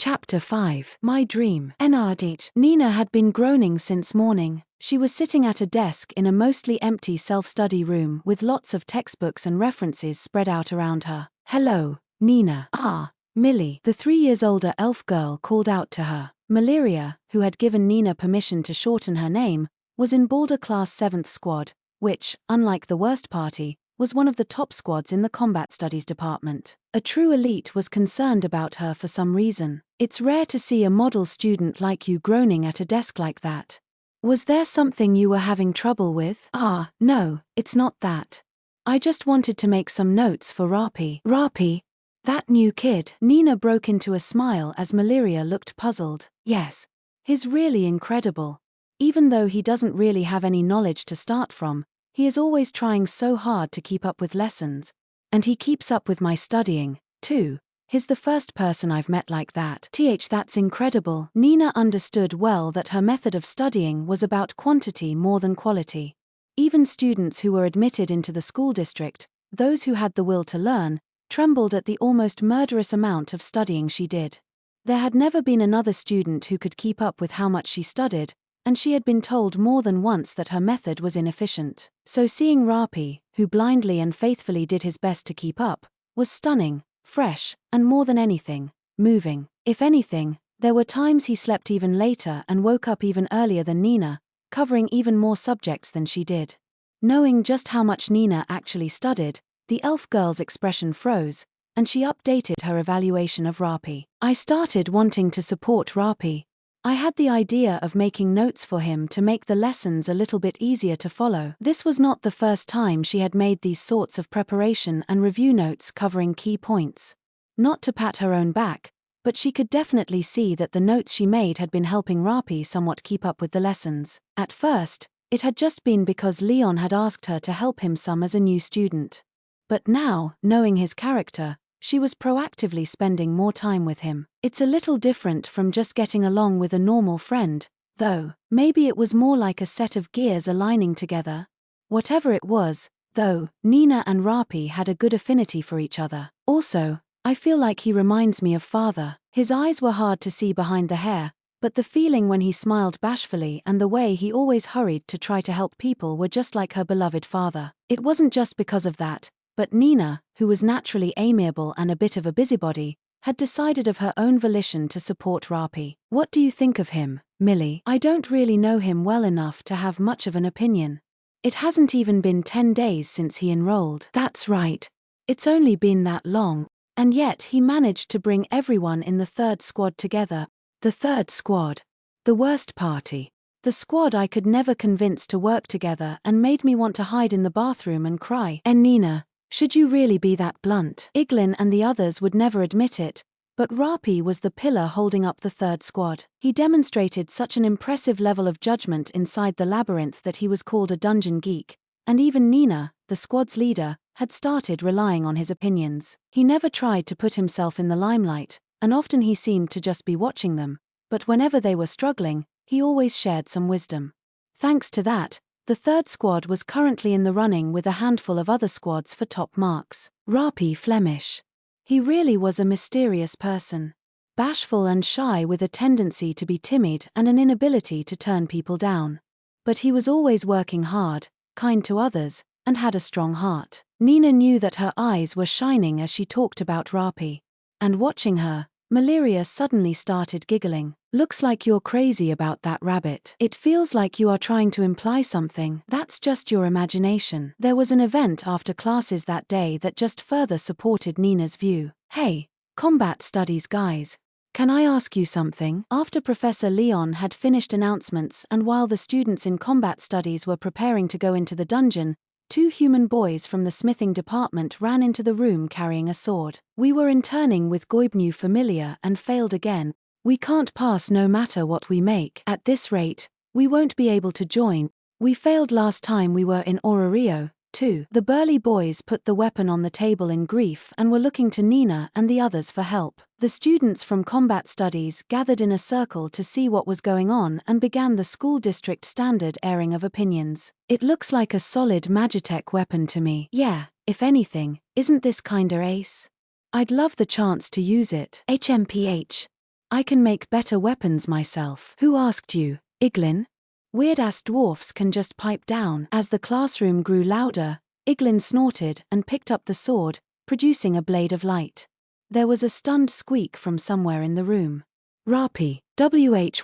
Chapter 5. My Dream. Enardit. Nina had been groaning since morning. She was sitting at a desk in a mostly empty self-study room with lots of textbooks and references spread out around her. "Hello, Nina." "Ah, Millie," the 3 years older elf girl called out to her. Malaria, who had given Nina permission to shorten her name, was in Boulder Class 7th Squad, which, unlike the worst party, was one of the top squads in the combat studies department. A true elite was concerned about her for some reason. "It's rare to see a model student like you groaning at a desk like that. Was there something you were having trouble with?" "Ah, no, it's not that. I just wanted to make some notes for Rapi." "Rapi? That new kid?" Nina broke into a smile as Malaria looked puzzled. "Yes. He's really incredible. Even though he doesn't really have any knowledge to start from, he is always trying so hard to keep up with lessons. And he keeps up with my studying, too. He's the first person I've met like that." That's incredible." Nina understood well that her method of studying was about quantity more than quality. Even students who were admitted into the school district, those who had the will to learn, trembled at the almost murderous amount of studying she did. There had never been another student who could keep up with how much she studied, and she had been told more than once that her method was inefficient. So seeing Rapi, who blindly and faithfully did his best to keep up, was stunning, fresh, and more than anything, moving. If anything, there were times he slept even later and woke up even earlier than Nina, covering even more subjects than she did. Knowing just how much Nina actually studied, the elf girl's expression froze, and she updated her evaluation of Rapi. "I started wanting to support Rapi. I had the idea of making notes for him to make the lessons a little bit easier to follow." This was not the first time she had made these sorts of preparation and review notes covering key points. Not to pat her own back, but she could definitely see that the notes she made had been helping Rapi somewhat keep up with the lessons. At first, it had just been because Leon had asked her to help him some as a new student. But now, knowing his character, she was proactively spending more time with him. It's a little different from just getting along with a normal friend, though. Maybe it was more like a set of gears aligning together. Whatever it was, though, Nina and Rapi had a good affinity for each other. "Also, I feel like he reminds me of father." His eyes were hard to see behind the hair, but the feeling when he smiled bashfully and the way he always hurried to try to help people were just like her beloved father. It wasn't just because of that, but Nina, who was naturally amiable and a bit of a busybody, had decided of her own volition to support Rapi. "What do you think of him, Millie?" "I don't really know him well enough to have much of an opinion. It hasn't even been 10 days since he enrolled." "That's right. It's only been that long. And yet he managed to bring everyone in the 3rd squad together." "The 3rd squad? The worst party. The squad I could never convince to work together and made me want to hide in the bathroom and cry." "And Nina, should you really be that blunt?" Iglin and the others would never admit it, but Rapi was the pillar holding up the 3rd squad. He demonstrated such an impressive level of judgment inside the labyrinth that he was called a dungeon geek, and even Nina, the squad's leader, had started relying on his opinions. He never tried to put himself in the limelight, and often he seemed to just be watching them, but whenever they were struggling, he always shared some wisdom. Thanks to that, the 3rd squad was currently in the running with a handful of other squads for top marks. Rapi Flemish. He really was a mysterious person. Bashful and shy with a tendency to be timid and an inability to turn people down. But he was always working hard, kind to others, and had a strong heart. Nina knew that her eyes were shining as she talked about Rapi. And watching her, Malaria suddenly started giggling. "Looks like you're crazy about that rabbit. It feels like you are trying to imply something." "That's just your imagination." There was an event after classes that day that just further supported Nina's view. "Hey, combat studies guys. Can I ask you something?" After Professor Leon had finished announcements and while the students in combat studies were preparing to go into the dungeon, 2 human boys from the smithing department ran into the room carrying a sword. "We were interning with Goibnu Familiar and failed again. We can't pass no matter what we make. At this rate, we won't be able to join. We failed last time we were in Orario, too." The burly boys put the weapon on the table in grief and were looking to Nina and the others for help. The students from combat studies gathered in a circle to see what was going on and began the school district standard airing of opinions. "It looks like a solid Magitech weapon to me." "Yeah, if anything, isn't this kinda ace? I'd love the chance to use it." HMPH. I can make better weapons myself. Who asked you, Iglin? Weird-ass dwarfs can just pipe down. As the classroom grew louder, Iglin snorted and picked up the sword, producing a blade of light. There was a stunned squeak from somewhere in the room. Rapi,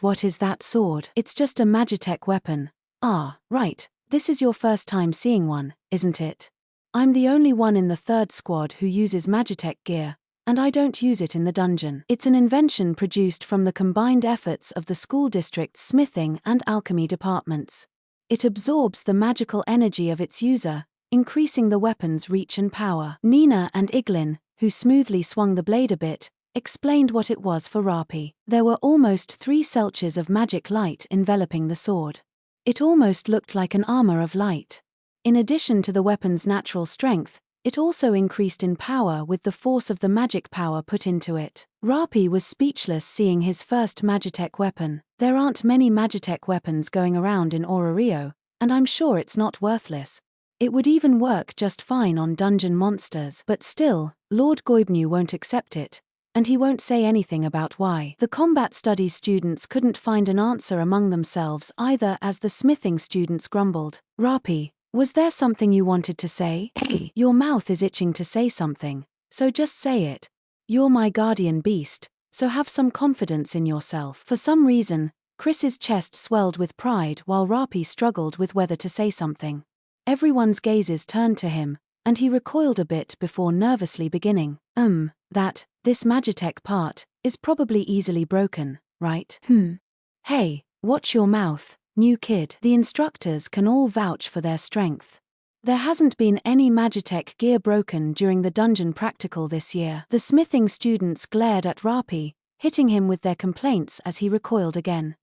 what is that sword? It's just a Magitek weapon. Ah, right, this is your first time seeing one, isn't it? I'm the only one in the third squad who uses Magitek gear, and I don't use it in the dungeon. It's an invention produced from the combined efforts of the school district's smithing and alchemy departments. It absorbs the magical energy of its user, increasing the weapon's reach and power. Nina and Iglin, who smoothly swung the blade a bit, explained what it was for Rapi. There were almost 3 selches of magic light enveloping the sword. It almost looked like an armor of light. In addition to the weapon's natural strength, it also increased in power with the force of the magic power put into it. Rapi was speechless seeing his first Magitek weapon. There aren't many Magitek weapons going around in Orario, and I'm sure it's not worthless. It would even work just fine on dungeon monsters. But still, Lord Goibnu won't accept it, and he won't say anything about why. The combat studies students couldn't find an answer among themselves either as the smithing students grumbled. Rapi, was there something you wanted to say? Hey, your mouth is itching to say something, so just say it. You're my guardian beast, so have some confidence in yourself. For some reason, Chris's chest swelled with pride while Rapi struggled with whether to say something. Everyone's gazes turned to him, and he recoiled a bit before nervously beginning. This Magitek part is probably easily broken, right? Hey, watch your mouth, new kid. The instructors can all vouch for their strength. There hasn't been any Magitek gear broken during the dungeon practical this year. The smithing students glared at Rapi, hitting him with their complaints as he recoiled again.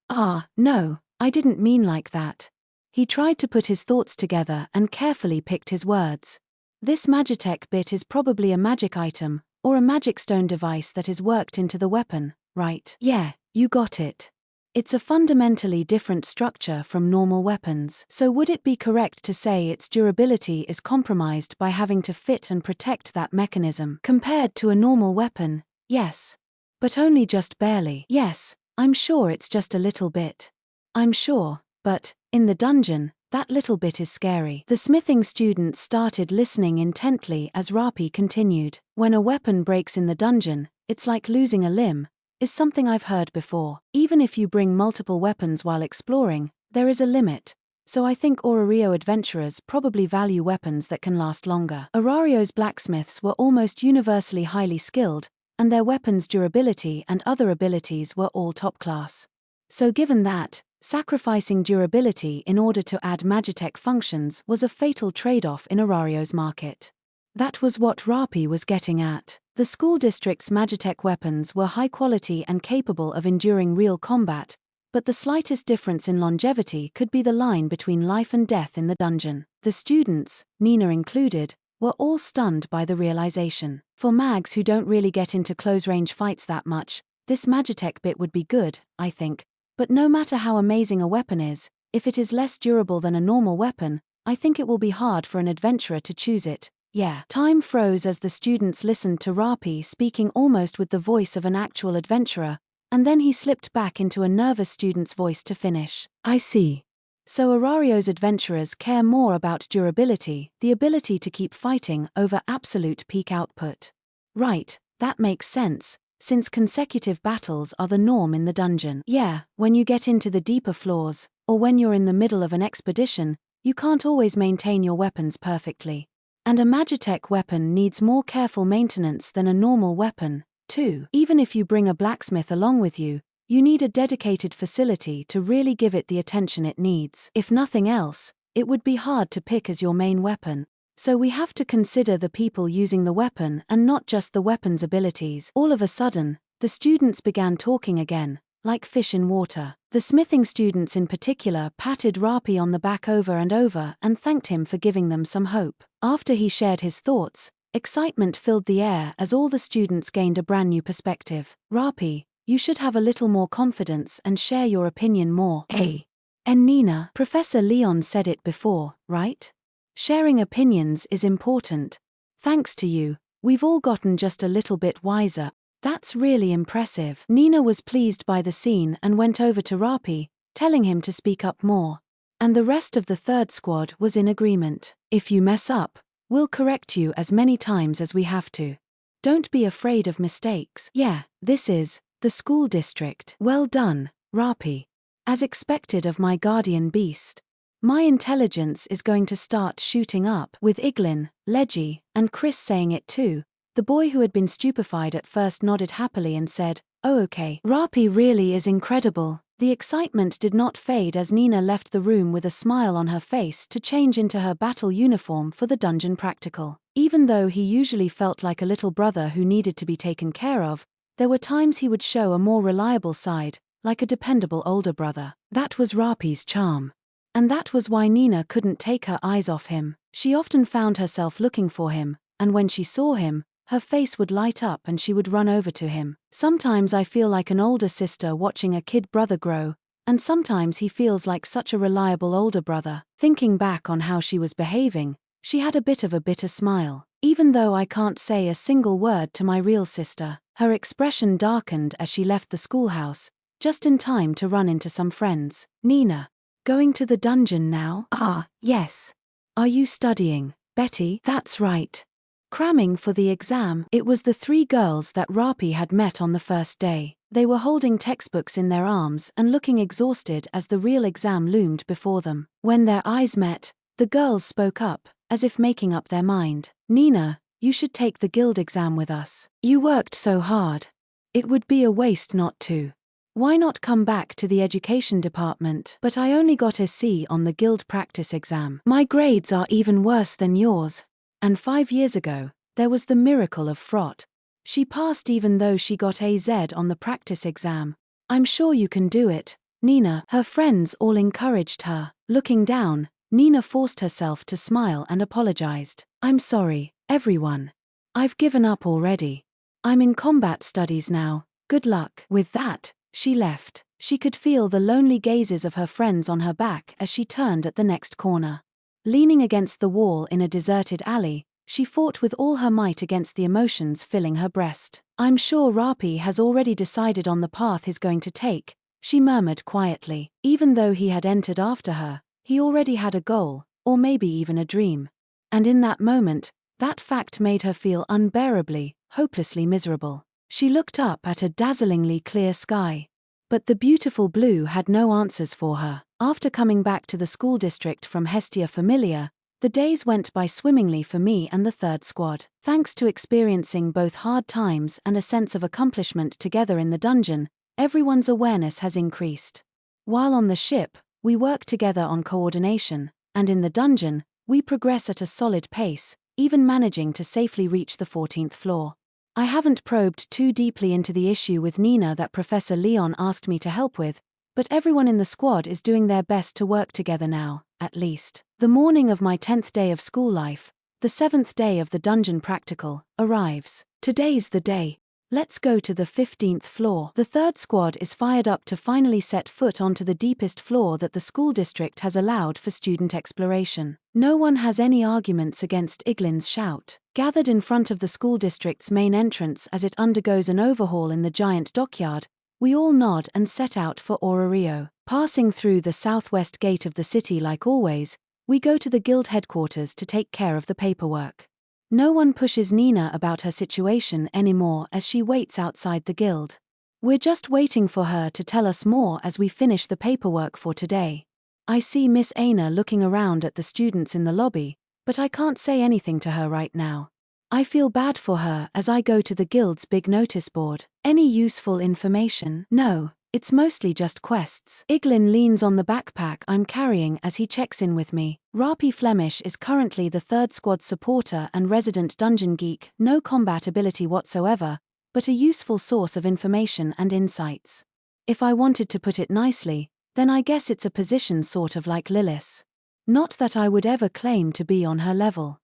No, I didn't mean like that. He tried to put his thoughts together and carefully picked his words. This Magitek bit is probably a magic item, or a magic stone device that is worked into the weapon, right? Yeah, you got it. It's a fundamentally different structure from normal weapons. So would it be correct to say its durability is compromised by having to fit and protect that mechanism? Compared to a normal weapon, yes. But only just barely. Yes, I'm sure it's just a little bit. I'm sure, but, in the dungeon, that little bit is scary. The smithing students started listening intently as Rapi continued. When a weapon breaks in the dungeon, it's like losing a limb, is something I've heard before. Even if you bring multiple weapons while exploring, there is a limit. So I think Orario adventurers probably value weapons that can last longer. Orario's blacksmiths were almost universally highly skilled, and their weapons' durability and other abilities were all top class. So given that, sacrificing durability in order to add Magitek functions was a fatal trade-off in Orario's market. That was what Rapi was getting at. The school district's Magitek weapons were high quality and capable of enduring real combat, but the slightest difference in longevity could be the line between life and death in the dungeon. The students, Nina included, were all stunned by the realization. For mags who don't really get into close-range fights that much, this Magitek bit would be good, I think. But no matter how amazing a weapon is, if it is less durable than a normal weapon, I think it will be hard for an adventurer to choose it. Yeah. Time froze as the students listened to Rapi speaking almost with the voice of an actual adventurer, and then he slipped back into a nervous student's voice to finish. I see. So Orario's adventurers care more about durability, the ability to keep fighting, over absolute peak output. Right, that makes sense, since consecutive battles are the norm in the dungeon. Yeah, when you get into the deeper floors, or when you're in the middle of an expedition, you can't always maintain your weapons perfectly. And a Magitek weapon needs more careful maintenance than a normal weapon, too. Even if you bring a blacksmith along with you, you need a dedicated facility to really give it the attention it needs. If nothing else, it would be hard to pick as your main weapon. So we have to consider the people using the weapon and not just the weapon's abilities. All of a sudden, the students began talking again, like fish in water. The smithing students in particular patted Rapi on the back over and over and thanked him for giving them some hope. After he shared his thoughts, excitement filled the air as all the students gained a brand new perspective. Rapi, you should have a little more confidence and share your opinion more. Hey. And Nina, Professor Leon said it before, right? Sharing opinions is important. Thanks to you, we've all gotten just a little bit wiser. That's really impressive. Nina was pleased by the scene and went over to Rapi, telling him to speak up more. And the rest of the third squad was in agreement. If you mess up, we'll correct you as many times as we have to. Don't be afraid of mistakes. Yeah, this is the school district. Well done, Rapi. As expected of my guardian beast. My intelligence is going to start shooting up. With Iglin, Leggy, and Chris saying it too, the boy who had been stupefied at first nodded happily and said, "Oh okay." Rapi really is incredible. The excitement did not fade as Nina left the room with a smile on her face to change into her battle uniform for the dungeon practical. Even though he usually felt like a little brother who needed to be taken care of, there were times he would show a more reliable side, like a dependable older brother. That was Rapi's charm. And that was why Nina couldn't take her eyes off him. She often found herself looking for him, and when she saw him, her face would light up and she would run over to him. Sometimes I feel like an older sister watching a kid brother grow, and sometimes he feels like such a reliable older brother. Thinking back on how she was behaving, she had a bit of a bitter smile. Even though I can't say a single word to my real sister, her expression darkened as she left the schoolhouse, just in time to run into some friends. Nina. Going to the dungeon now? Ah, yes. Are you studying, Betty? That's right. Cramming for the exam. It was the three girls that Rapi had met on the first day. They were holding textbooks in their arms and looking exhausted as the real exam loomed before them. When their eyes met, the girls spoke up, as if making up their mind. Nina, you should take the guild exam with us. You worked so hard. It would be a waste not to. Why not come back to the education department? But I only got a C on the guild practice exam. My grades are even worse than yours. And 5 years ago, there was the miracle of Frot. She passed even though she got a Z on the practice exam. I'm sure you can do it, Nina. Her friends all encouraged her. Looking down, Nina forced herself to smile and apologized. I'm sorry, everyone. I've given up already. I'm in combat studies now. Good luck. With that, she left. She could feel the lonely gazes of her friends on her back as she turned at the next corner. Leaning against the wall in a deserted alley, she fought with all her might against the emotions filling her breast. I'm sure Rapi has already decided on the path he's going to take, she murmured quietly. Even though he had entered after her, he already had a goal, or maybe even a dream. And in that moment, that fact made her feel unbearably, hopelessly miserable. She looked up at a dazzlingly clear sky. But the beautiful blue had no answers for her. After coming back to the school district from Hestia Familia, the days went by swimmingly for me and the third squad. Thanks to experiencing both hard times and a sense of accomplishment together in the dungeon, everyone's awareness has increased. While on the ship, we work together on coordination, and in the dungeon, we progress at a solid pace, even managing to safely reach the 14th floor. I haven't probed too deeply into the issue with Nina that Professor Leon asked me to help with, but everyone in the squad is doing their best to work together now, at least. The morning of my 10th day of school life, the 7th day of the dungeon practical, arrives. Today's the day. Let's go to the 15th floor. The third squad is fired up to finally set foot onto the deepest floor that the school district has allowed for student exploration. No one has any arguments against Iglin's shout. Gathered in front of the school district's main entrance as it undergoes an overhaul in the giant dockyard, we all nod and set out for Orario. Passing through the southwest gate of the city like always, we go to the guild headquarters to take care of the paperwork. No one pushes Nina about her situation anymore as she waits outside the guild. We're just waiting for her to tell us more as we finish the paperwork for today. I see Miss Aina looking around at the students in the lobby, but I can't say anything to her right now. I feel bad for her as I go to the guild's big notice board. Any useful information? No, it's mostly just quests. Iglin leans on the backpack I'm carrying as he checks in with me. Rapi Flemish is currently the third squad supporter and resident dungeon geek, no combat ability whatsoever, but a useful source of information and insights. If I wanted to put it nicely, then I guess it's a position sort of like Lilith. Not that I would ever claim to be on her level.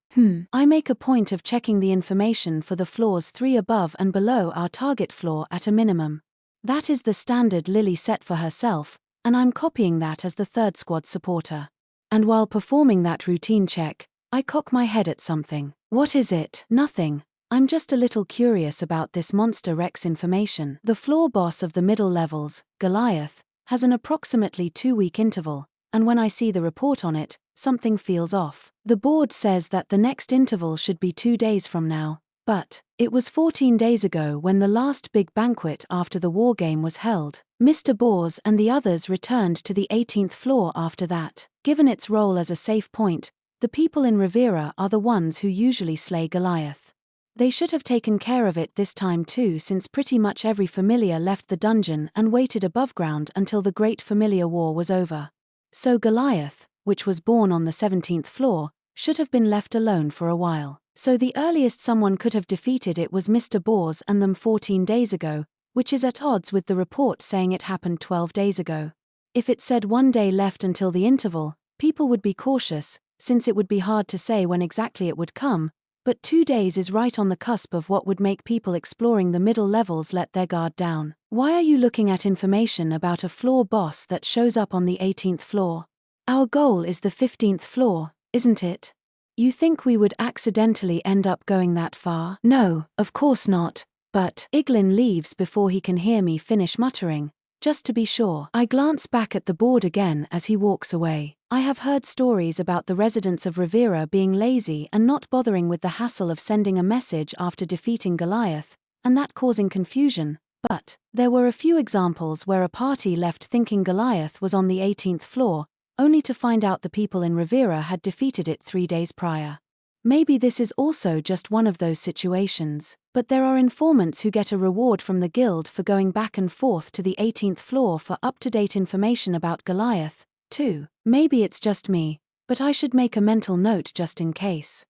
I make a point of checking the information for the floors 3 above and below our target floor at a minimum. That is the standard Lily set for herself, and I'm copying that as the third squad supporter. And while performing that routine check, I cock my head at something. What is it? Nothing. I'm just a little curious about this Monster Rex information. The floor boss of the middle levels, Goliath, has an approximately 2-week interval, and when I see the report on it, something feels off. The board says that the next interval should be 2 days from now, but it was 14 days ago when the last big banquet after the war game was held. Mr. Bors and the others returned to the 18th floor after that. Given its role as a safe point, the people in Rivera are the ones who usually slay Goliath. They should have taken care of it this time too, since pretty much every familiar left the dungeon and waited above ground until the Great Familiar War was over. So Goliath, which was born on the 17th floor, should have been left alone for a while. So the earliest someone could have defeated it was Mr. Bors and them 14 days ago, which is at odds with the report saying it happened 12 days ago. If it said 1 day left until the interval, people would be cautious, since it would be hard to say when exactly it would come, but 2 days is right on the cusp of what would make people exploring the middle levels let their guard down. Why are you looking at information about a floor boss that shows up on the 18th floor? Our goal is the 15th floor, isn't it? You think we would accidentally end up going that far? No, of course not, but Iglin leaves before he can hear me finish muttering, just to be sure. I glance back at the board again as he walks away. I have heard stories about the residents of Rivera being lazy and not bothering with the hassle of sending a message after defeating Goliath, and that causing confusion, but there were a few examples where a party left thinking Goliath was on the 18th floor, only to find out the people in Rivera had defeated it 3 days prior. Maybe this is also just one of those situations, but there are informants who get a reward from the guild for going back and forth to the 18th floor for up-to-date information about Goliath, too. Maybe it's just me, but I should make a mental note just in case.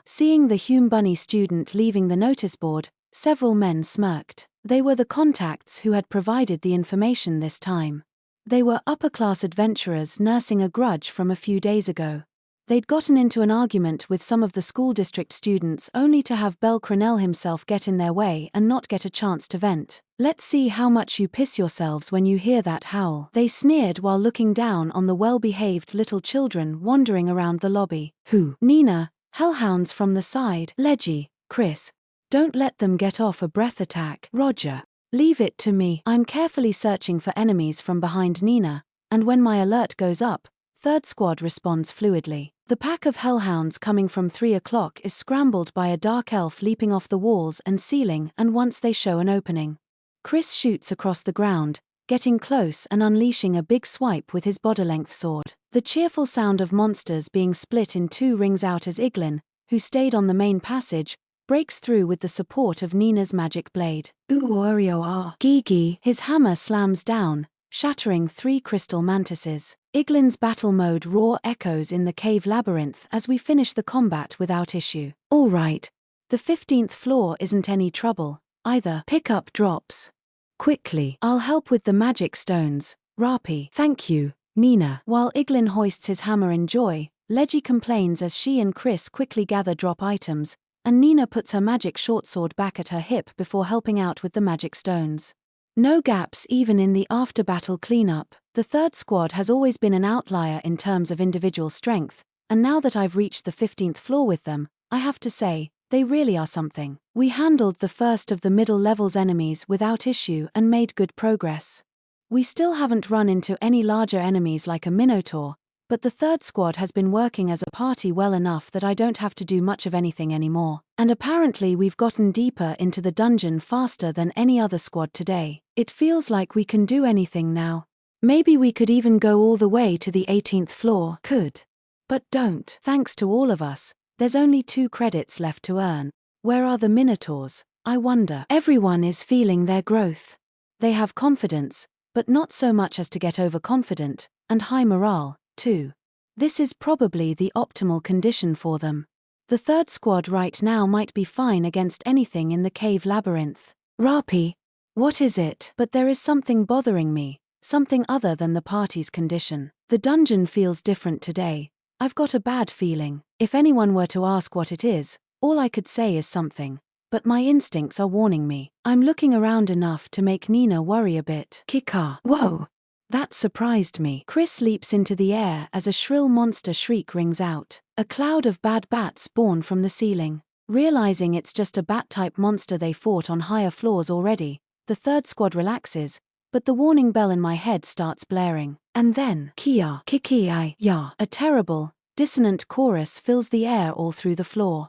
Seeing the Hume Bunny student leaving the notice board, several men smirked. They were the contacts who had provided the information this time. They were upper-class adventurers nursing a grudge from a few days ago. They'd gotten into an argument with some of the school district students only to have Bel Cronell himself get in their way and not get a chance to vent. Let's see how much you piss yourselves when you hear that howl. They sneered while looking down on the well-behaved little children wandering around the lobby. Who? Nina, hellhounds from the side. Leggy, Chris. Don't let them get off a breath attack. Roger. Leave it to me. I'm carefully searching for enemies from behind Nina, and when my alert goes up, Third Squad responds fluidly. The pack of hellhounds coming from 3 o'clock is scrambled by a dark elf leaping off the walls and ceiling, and once they show an opening, Chris shoots across the ground, getting close and unleashing a big swipe with his body-length sword. The cheerful sound of monsters being split in 2 rings out as Iglin, who stayed on the main passage, breaks through with the support of Nina's magic blade. Ooh, Gigi. His hammer slams down, shattering 3 crystal mantises. Iglin's battle mode roar echoes in the cave labyrinth as we finish the combat without issue. All right. The 15th floor isn't any trouble, either. Pick up drops. Quickly. I'll help with the magic stones. Rapi. Thank you, Nina. While Iglin hoists his hammer in joy, Leggy complains as she and Chris quickly gather drop items, and Nina puts her magic shortsword back at her hip before helping out with the magic stones. No gaps even in the after-battle cleanup. The Third Squad has always been an outlier in terms of individual strength, and now that I've reached the 15th floor with them, I have to say, they really are something. We handled the first of the middle levels enemies without issue and made good progress. We still haven't run into any larger enemies like a Minotaur, but the Third Squad has been working as a party well enough that I don't have to do much of anything anymore. And apparently we've gotten deeper into the dungeon faster than any other squad today. It feels like we can do anything now. Maybe we could even go all the way to the 18th floor. Could. But don't. Thanks to all of us, there's only 2 credits left to earn. Where are the Minotaurs? I wonder. Everyone is feeling their growth. They have confidence, but not so much as to get overconfident, and high morale, too. This is probably the optimal condition for them. The Third Squad right now might be fine against anything in the cave labyrinth. Rapi. What is it? But there is something bothering me, something other than the party's condition. The dungeon feels different today. I've got a bad feeling. If anyone were to ask what it is, all I could say is something. But my instincts are warning me. I'm looking around enough to make Nina worry a bit. Kika. Whoa! That surprised me. Chris leaps into the air as a shrill monster shriek rings out. A cloud of bad bats born from the ceiling. Realizing it's just a bat-type monster they fought on higher floors already, the third squad relaxes, but the warning bell in my head starts blaring. And then, Kia, Kiki, ya, a terrible, dissonant chorus fills the air all through the floor.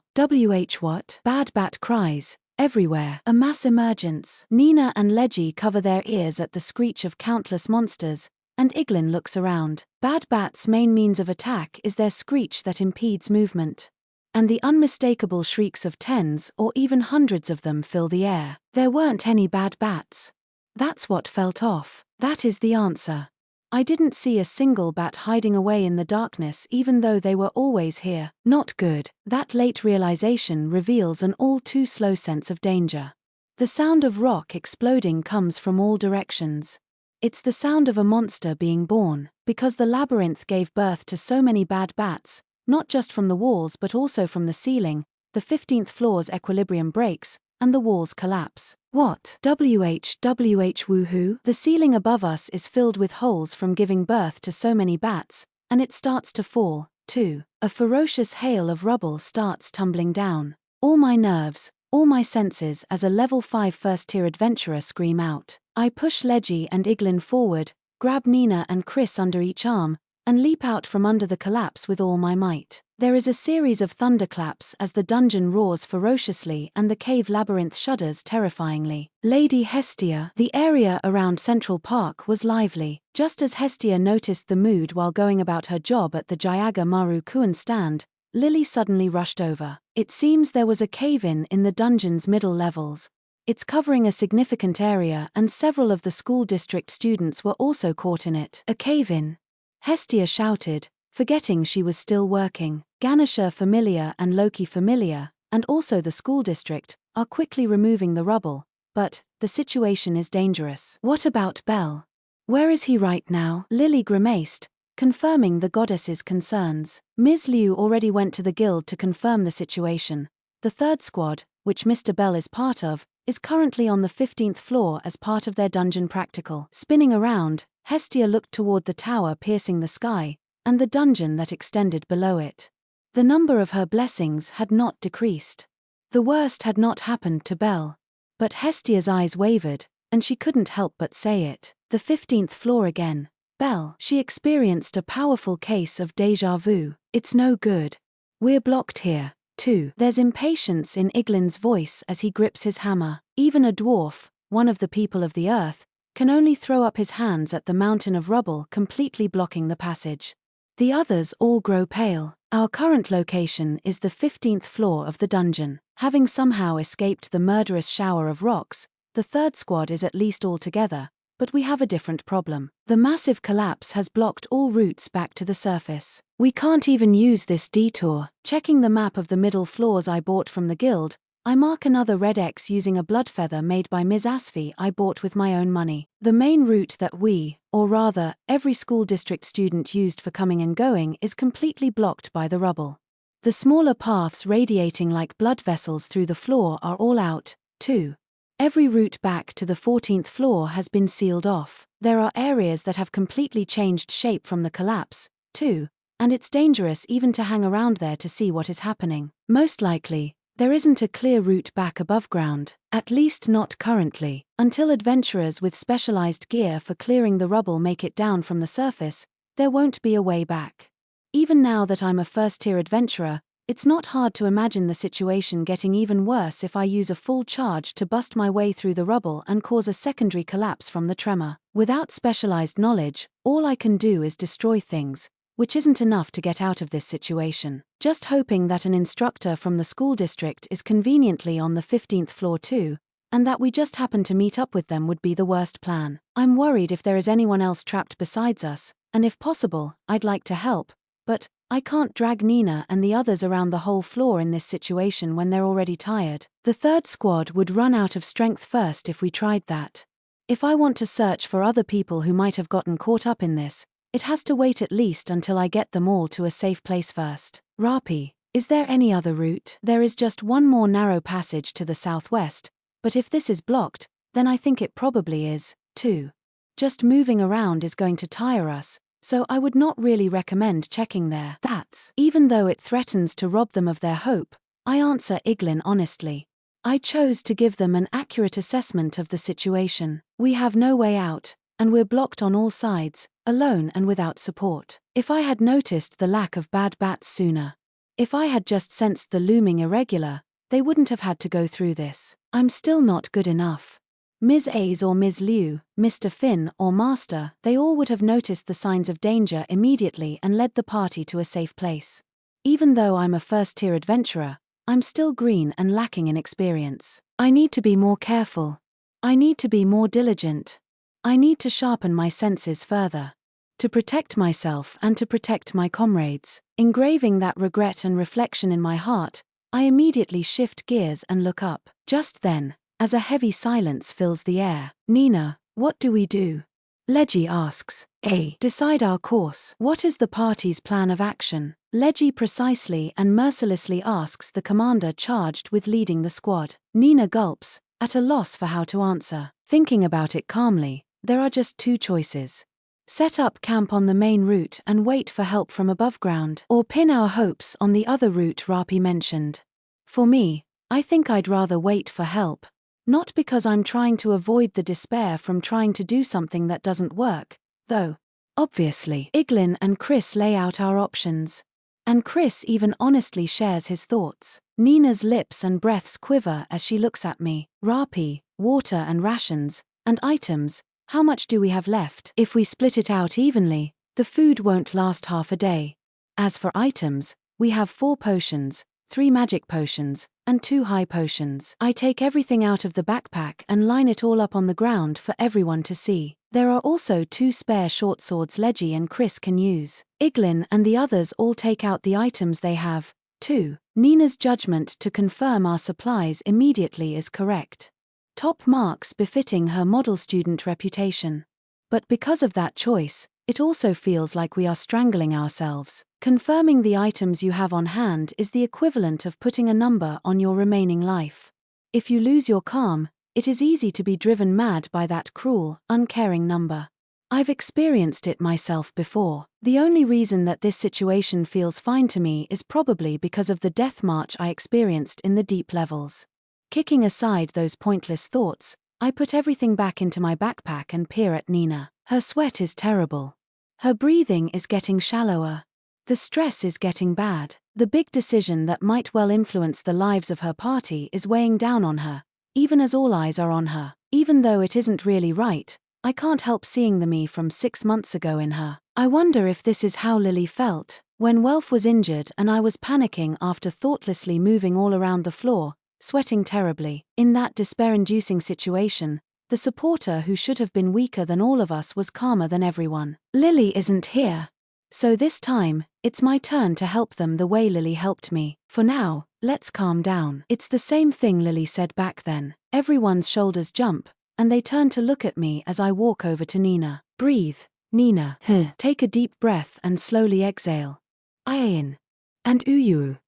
What? Bad bat cries. Everywhere. A mass emergence. Nina and Leji cover their ears at the screech of countless monsters, and Iglin looks around. Bad bat's main means of attack is their screech that impedes movement. And the unmistakable shrieks of tens or even hundreds of them fill the air. There weren't any bad bats. That's what felt off. That is the answer. I didn't see a single bat hiding away in the darkness even though they were always here. Not good. That late realization reveals an all too slow sense of danger. The sound of rock exploding comes from all directions. It's the sound of a monster being born, because the labyrinth gave birth to so many bad bats, not just from the walls but also from the ceiling. The 15th floor's equilibrium breaks, and the walls collapse. What? Woohoo? The ceiling above us is filled with holes from giving birth to so many bats, and it starts to fall, too. A ferocious hail of rubble starts tumbling down. All my nerves, all my senses as a level 5 first-tier adventurer scream out. I push Leji and Iglin forward, grab Nina and Chris under each arm, and leap out from under the collapse with all my might. There is a series of thunderclaps as the dungeon roars ferociously and the cave labyrinth shudders terrifyingly. Lady Hestia. The area around Central Park was lively. Just as Hestia noticed the mood while going about her job at the Jayaga Maru Kuan stand, Lily suddenly rushed over. It seems there was a cave-in in the dungeon's middle levels. It's covering a significant area and several of the school district students were also caught in it. A cave-in? Hestia shouted, forgetting she was still working. Ganesha Familiar and Loki Familiar, and also the school district, are quickly removing the rubble, but the situation is dangerous. What about Belle? Where is he right now? Lily grimaced, confirming the goddess's concerns. Ms. Liu already went to the guild to confirm the situation. The third squad, which Mr. Bell is part of, is currently on the 15th floor as part of their dungeon practical. Spinning around, Hestia looked toward the tower piercing the sky, and the dungeon that extended below it. The number of her blessings had not decreased. The worst had not happened to Belle. But Hestia's eyes wavered, and she couldn't help but say it. The 15th floor again. Belle. She experienced a powerful case of déjà vu. It's no good. We're blocked here, too. There's impatience in Iglin's voice as he grips his hammer. Even a dwarf, one of the people of the earth, can only throw up his hands at the mountain of rubble completely blocking the passage. The others all grow pale. Our current location is the 15th floor of the dungeon. Having somehow escaped the murderous shower of rocks, the third squad is at least all together, but we have a different problem. The massive collapse has blocked all routes back to the surface. We can't even use this detour. Checking the map of the middle floors I bought from the guild, I mark another red X using a blood feather made by Ms. Asfi I bought with my own money. The main route that we, or rather, every school district student used for coming and going is completely blocked by the rubble. The smaller paths radiating like blood vessels through the floor are all out, too. Every route back to the 14th floor has been sealed off. There are areas that have completely changed shape from the collapse, too, and it's dangerous even to hang around there to see what is happening. Most likely, there isn't a clear route back above ground, at least not currently, until adventurers with specialized gear for clearing the rubble make it down from the surface. There won't be a way back. Even now that I'm a first-tier adventurer, it's not hard to imagine the situation getting even worse if I use a full charge to bust my way through the rubble and cause a secondary collapse from the tremor. Without specialized knowledge, all I can do is destroy things, which isn't enough to get out of this situation. Just hoping that an instructor from the school district is conveniently on the 15th floor too, and that we just happen to meet up with them would be the worst plan. I'm worried if there is anyone else trapped besides us, and if possible, I'd like to help, but I can't drag Nina and the others around the whole floor in this situation when they're already tired. The third squad would run out of strength first if we tried that. If I want to search for other people who might have gotten caught up in this, it has to wait at least until I get them all to a safe place first. Rapi, is there any other route? There is just one more narrow passage to the southwest, but if this is blocked, then I think it probably is, too. Just moving around is going to tire us, so I would not really recommend checking there. That's even though it threatens to rob them of their hope, I answer Iglin honestly. I chose to give them an accurate assessment of the situation. We have no way out, and we're blocked on all sides, alone and without support. If I had noticed the lack of bad bats sooner, if I had just sensed the looming irregular, they wouldn't have had to go through this. I'm still not good enough. Ms. A's or Ms. Liu, Mr. Finn or Master, they all would have noticed the signs of danger immediately and led the party to a safe place. Even though I'm a first-tier adventurer, I'm still green and lacking in experience. I need to be more careful. I need to be more diligent. I need to sharpen my senses further. To protect myself and to protect my comrades. Engraving that regret and reflection in my heart, I immediately shift gears and look up. Just then, as a heavy silence fills the air, Nina, what do we do? Leggy asks. A. Decide our course. What is the party's plan of action? Leggy precisely and mercilessly asks the commander charged with leading the squad. Nina gulps, at a loss for how to answer. Thinking about it calmly, there are just two choices. Set up camp on the main route and wait for help from above ground, or pin our hopes on the other route Rapi mentioned. For me, I think I'd rather wait for help. Not because I'm trying to avoid the despair from trying to do something that doesn't work, though. Obviously, Iglin and Chris lay out our options. And Chris even honestly shares his thoughts. Nina's lips and breaths quiver as she looks at me. Rapi, water and rations, and items, how much do we have left? If we split it out evenly, the food won't last half a day. As for items, we have 4 potions, 3 magic potions, and 2 high potions. I take everything out of the backpack and line it all up on the ground for everyone to see. There are also 2 spare short swords Leggy and Chris can use. Iglin and the others all take out the items they have, too. Nina's judgment to confirm our supplies immediately is correct. Top marks befitting her model student reputation. But because of that choice, it also feels like we are strangling ourselves. Confirming the items you have on hand is the equivalent of putting a number on your remaining life. If you lose your calm, it is easy to be driven mad by that cruel, uncaring number. I've experienced it myself before. The only reason that this situation feels fine to me is probably because of the death march I experienced in the deep levels. Kicking aside those pointless thoughts, I put everything back into my backpack and peer at Nina. Her sweat is terrible. Her breathing is getting shallower. The stress is getting bad. The big decision that might well influence the lives of her party is weighing down on her, even as all eyes are on her. Even though it isn't really right, I can't help seeing the me from 6 months ago in her. I wonder if this is how Lily felt when Welf was injured and I was panicking after thoughtlessly moving all around the floor, sweating terribly. In that despair-inducing situation, the supporter who should have been weaker than all of us was calmer than everyone. Lily isn't here. So this time, it's my turn to help them the way Lily helped me. For now, let's calm down. It's the same thing Lily said back then. Everyone's shoulders jump, and they turn to look at me as I walk over to Nina. Breathe, Nina. Take a deep breath and slowly exhale. In. And Uyu.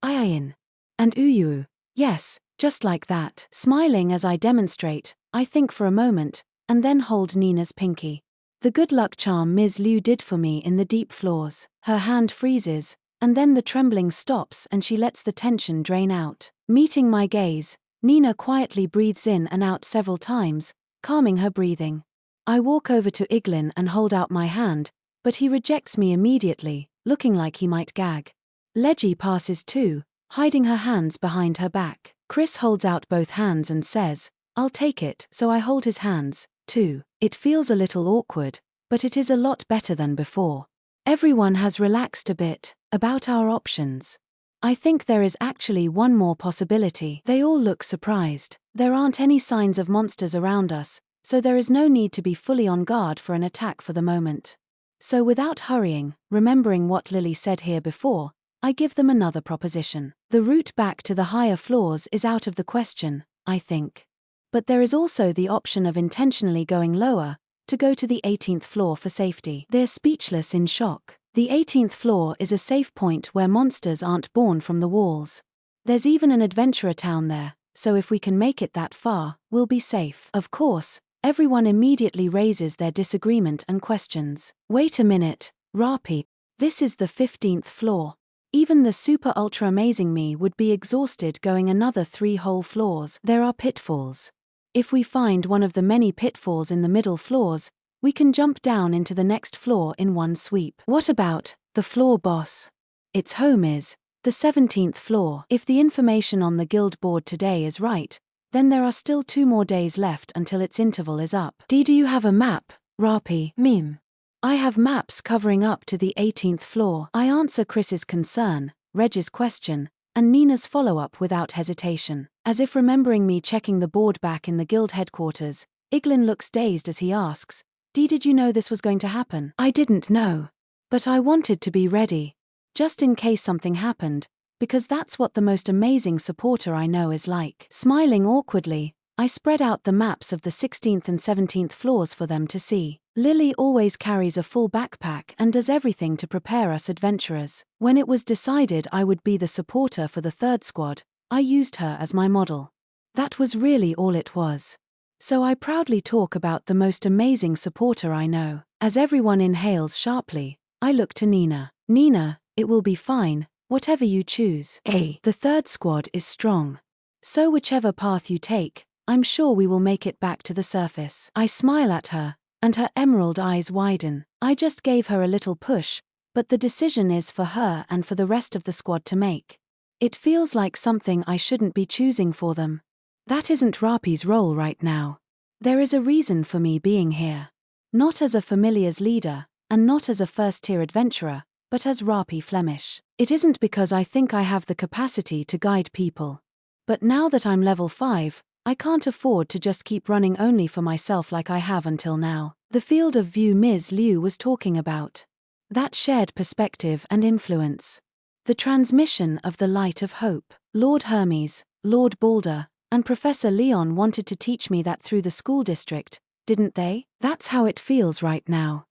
In. And Uyu. Yes, just like that. Smiling as I demonstrate, I think for a moment, and then hold Nina's pinky. The good luck charm Ms. Liu did for me in the deep floors. Her hand freezes, and then the trembling stops and she lets the tension drain out. Meeting my gaze, Nina quietly breathes in and out several times, calming her breathing. I walk over to Iglin and hold out my hand, but he rejects me immediately, looking like he might gag. Leggy passes too, hiding her hands behind her back. Chris holds out both hands and says, I'll take it, so I hold his hands, too. It feels a little awkward, but it is a lot better than before. Everyone has relaxed a bit about our options. I think there is actually one more possibility. They all look surprised. There aren't any signs of monsters around us, so there is no need to be fully on guard for an attack for the moment. So without hurrying, remembering what Lily said here before, I give them another proposition. The route back to the higher floors is out of the question, I think. But there is also the option of intentionally going lower, to go to the 18th floor for safety. They're speechless in shock. The 18th floor is a safe point where monsters aren't born from the walls. There's even an adventurer town there, so if we can make it that far, we'll be safe. Of course, everyone immediately raises their disagreement and questions. Wait a minute, Rapi. This is the 15th floor. Even the super ultra amazing me would be exhausted going another 3 whole floors. There are pitfalls. If we find one of the many pitfalls in the middle floors, we can jump down into the next floor in one sweep. What about the floor boss? Its home is the 17th floor. If the information on the guild board today is right, then there are still 2 more days left until its interval is up. Do you have a map, Rapi? Mim. I have maps covering up to the 18th floor. I answer Chris's concern, Reg's question, and Nina's follow-up without hesitation. As if remembering me checking the board back in the guild headquarters, Iglin looks dazed as he asks, Did you know this was going to happen? I didn't know. But I wanted to be ready. Just in case something happened, because that's what the most amazing supporter I know is like. Smiling awkwardly, I spread out the maps of the 16th and 17th floors for them to see. Lily always carries a full backpack and does everything to prepare us adventurers. When it was decided I would be the supporter for the 3rd squad, I used her as my model. That was really all it was. So I proudly talk about the most amazing supporter I know. As everyone inhales sharply, I look to Nina. Nina, it will be fine, whatever you choose. The 3rd squad is strong. So whichever path you take, I'm sure we will make it back to the surface. I smile at her, and her emerald eyes widen. I just gave her a little push, but the decision is for her and for the rest of the squad to make. It feels like something I shouldn't be choosing for them. That isn't Rapi's role right now. There is a reason for me being here. Not as a familiar's leader, and not as a first-tier adventurer, but as Rapi Flemish. It isn't because I think I have the capacity to guide people. But now that I'm level 5, I can't afford to just keep running only for myself like I have until now. The field of view Ms. Liu was talking about. That shared perspective and influence. The transmission of the light of hope. Lord Hermes, Lord Balder, and Professor Leon wanted to teach me that through the school district, didn't they? That's how it feels right now.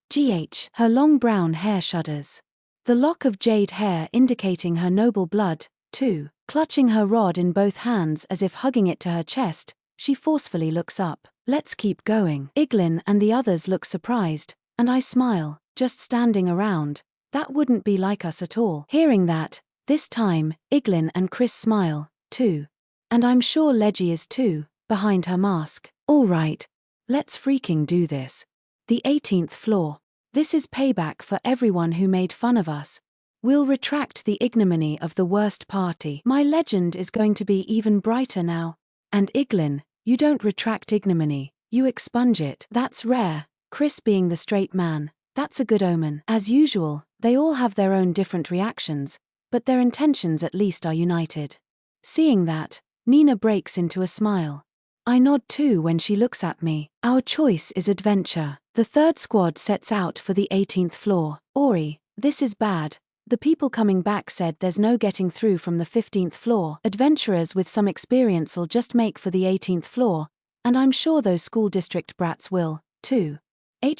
Her long brown hair shudders. The lock of jade hair indicating her noble blood, too. Clutching her rod in both hands as if hugging it to her chest, she forcefully looks up. Let's keep going. Iglin and the others look surprised, and I smile, just standing around. That wouldn't be like us at all. Hearing that, this time, Iglin and Chris smile, too. And I'm sure Leggy is too, behind her mask. All right, let's freaking do this. The 18th floor. This is payback for everyone who made fun of us. We'll retract the ignominy of the worst party. My legend is going to be even brighter now. And Iglin, you don't retract ignominy, you expunge it. That's rare. Chris being the straight man, that's a good omen. As usual, they all have their own different reactions, but their intentions at least are united. Seeing that, Nina breaks into a smile. I nod too when she looks at me. Our choice is adventure. The 3rd squad sets out for the 18th floor. Ori, this is bad. The people coming back said there's no getting through from the 15th floor. Adventurers with some experience'll just make for the 18th floor, and I'm sure those school district brats will, too.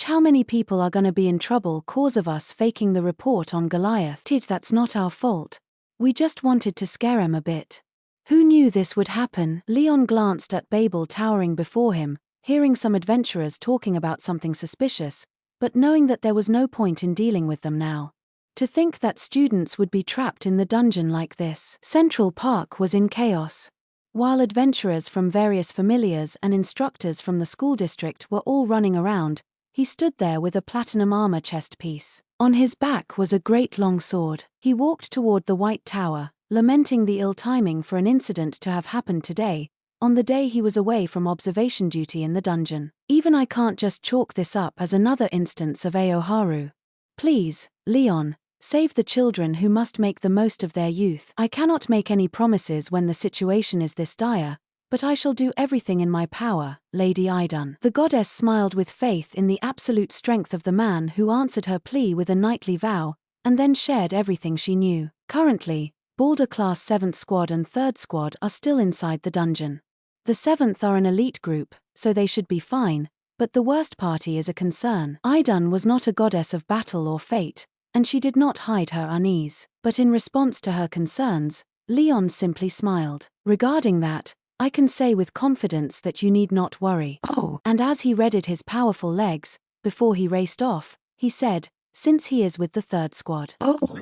How many people are gonna be in trouble cause of us faking the report on Goliath? That's not our fault. We just wanted to scare him a bit. Who knew this would happen? Leon glanced at Babel towering before him, hearing some adventurers talking about something suspicious, but knowing that there was no point in dealing with them now. To think that students would be trapped in the dungeon like this. Central Park was in chaos. While adventurers from various familiars and instructors from the school district were all running around, he stood there with a platinum armor chest piece. On his back was a great long sword. He walked toward the White Tower, lamenting the ill timing for an incident to have happened today, on the day he was away from observation duty in the dungeon. Even I can't just chalk this up as another instance of Aoharu. Please, Leon, save the children who must make the most of their youth. I cannot make any promises when the situation is this dire, but I shall do everything in my power, Lady Idun. The goddess smiled with faith in the absolute strength of the man who answered her plea with a knightly vow, and then shared everything she knew. Currently, Balder Class 7th Squad and 3rd Squad are still inside the dungeon. The 7th are an elite group, so they should be fine, but the worst party is a concern. Idun was not a goddess of battle or fate, and she did not hide her unease. But in response to her concerns, Leon simply smiled. Regarding that, I can say with confidence that you need not worry. Oh. And as he readied his powerful legs, before he raced off, he said, since he is with the 3rd squad. Oh.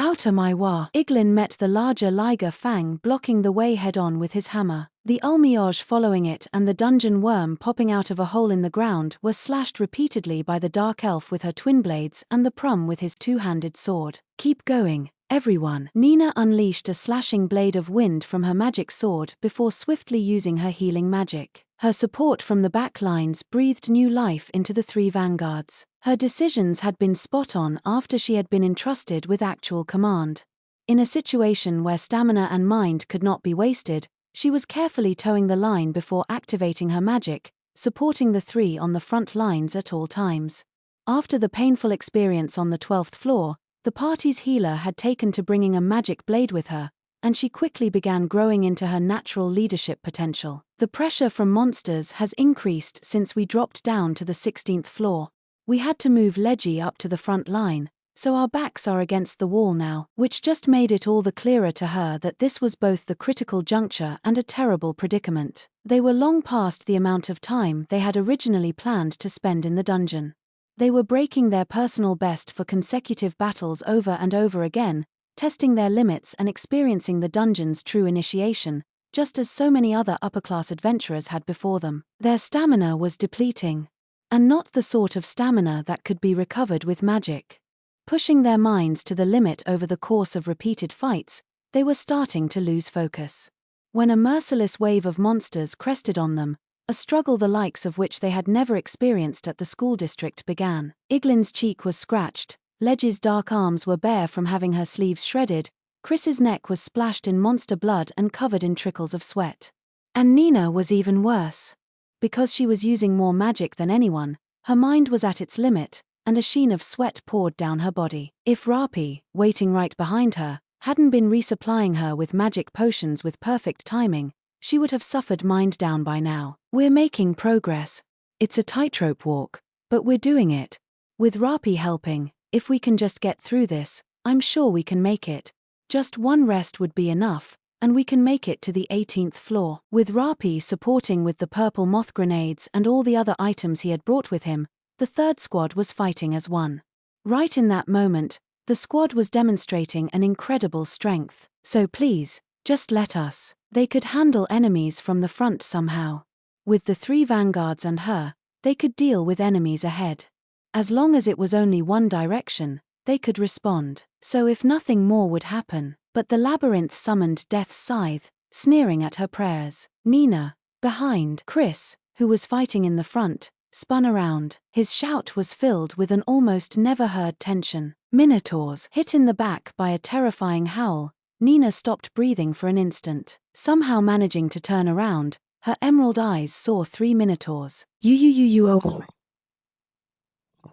Outer my wa! Iglin met the larger liger fang blocking the way head-on with his hammer. The ulmioj following it and the dungeon worm popping out of a hole in the ground were slashed repeatedly by the dark elf with her twin blades and the prum with his two-handed sword. Keep going, everyone. Nina unleashed a slashing blade of wind from her magic sword before swiftly using her healing magic. Her support from the back lines breathed new life into the three vanguards. Her decisions had been spot on after she had been entrusted with actual command. In a situation where stamina and mind could not be wasted, she was carefully towing the line before activating her magic, supporting the three on the front lines at all times. After the painful experience on the 12th floor, the party's healer had taken to bringing a magic blade with her, and she quickly began growing into her natural leadership potential. The pressure from monsters has increased since we dropped down to the 16th floor. We had to move Leggy up to the front line, so our backs are against the wall now, which just made it all the clearer to her that this was both the critical juncture and a terrible predicament. They were long past the amount of time they had originally planned to spend in the dungeon. They were breaking their personal best for consecutive battles over and over again, testing their limits and experiencing the dungeon's true initiation, just as so many other upper-class adventurers had before them. Their stamina was depleting. And not the sort of stamina that could be recovered with magic. Pushing their minds to the limit over the course of repeated fights, they were starting to lose focus. When a merciless wave of monsters crested on them, a struggle the likes of which they had never experienced at the school district began. Iglin's cheek was scratched, Leggy's dark arms were bare from having her sleeves shredded, Chris's neck was splashed in monster blood and covered in trickles of sweat. And Nina was even worse. Because she was using more magic than anyone, her mind was at its limit, and a sheen of sweat poured down her body. If Rapi, waiting right behind her, hadn't been resupplying her with magic potions with perfect timing, she would have suffered mind down by now. We're making progress. It's a tightrope walk, but we're doing it. With Rapi helping, if we can just get through this, I'm sure we can make it. Just one rest would be enough, and we can make it to the 18th floor. With Rapi supporting with the purple moth grenades and all the other items he had brought with him, the third squad was fighting as one. Right in that moment, the squad was demonstrating an incredible strength. So please, just let us. They could handle enemies from the front somehow. With the three vanguards and her, they could deal with enemies ahead. As long as it was only one direction, they could respond. So if nothing more would happen, but the labyrinth summoned Death's scythe, sneering at her prayers. Nina, behind Chris, who was fighting in the front, spun around. His shout was filled with an almost never-heard tension. Minotaurs. Hit in the back by a terrifying howl, Nina stopped breathing for an instant. Somehow managing to turn around, her emerald eyes saw three minotaurs.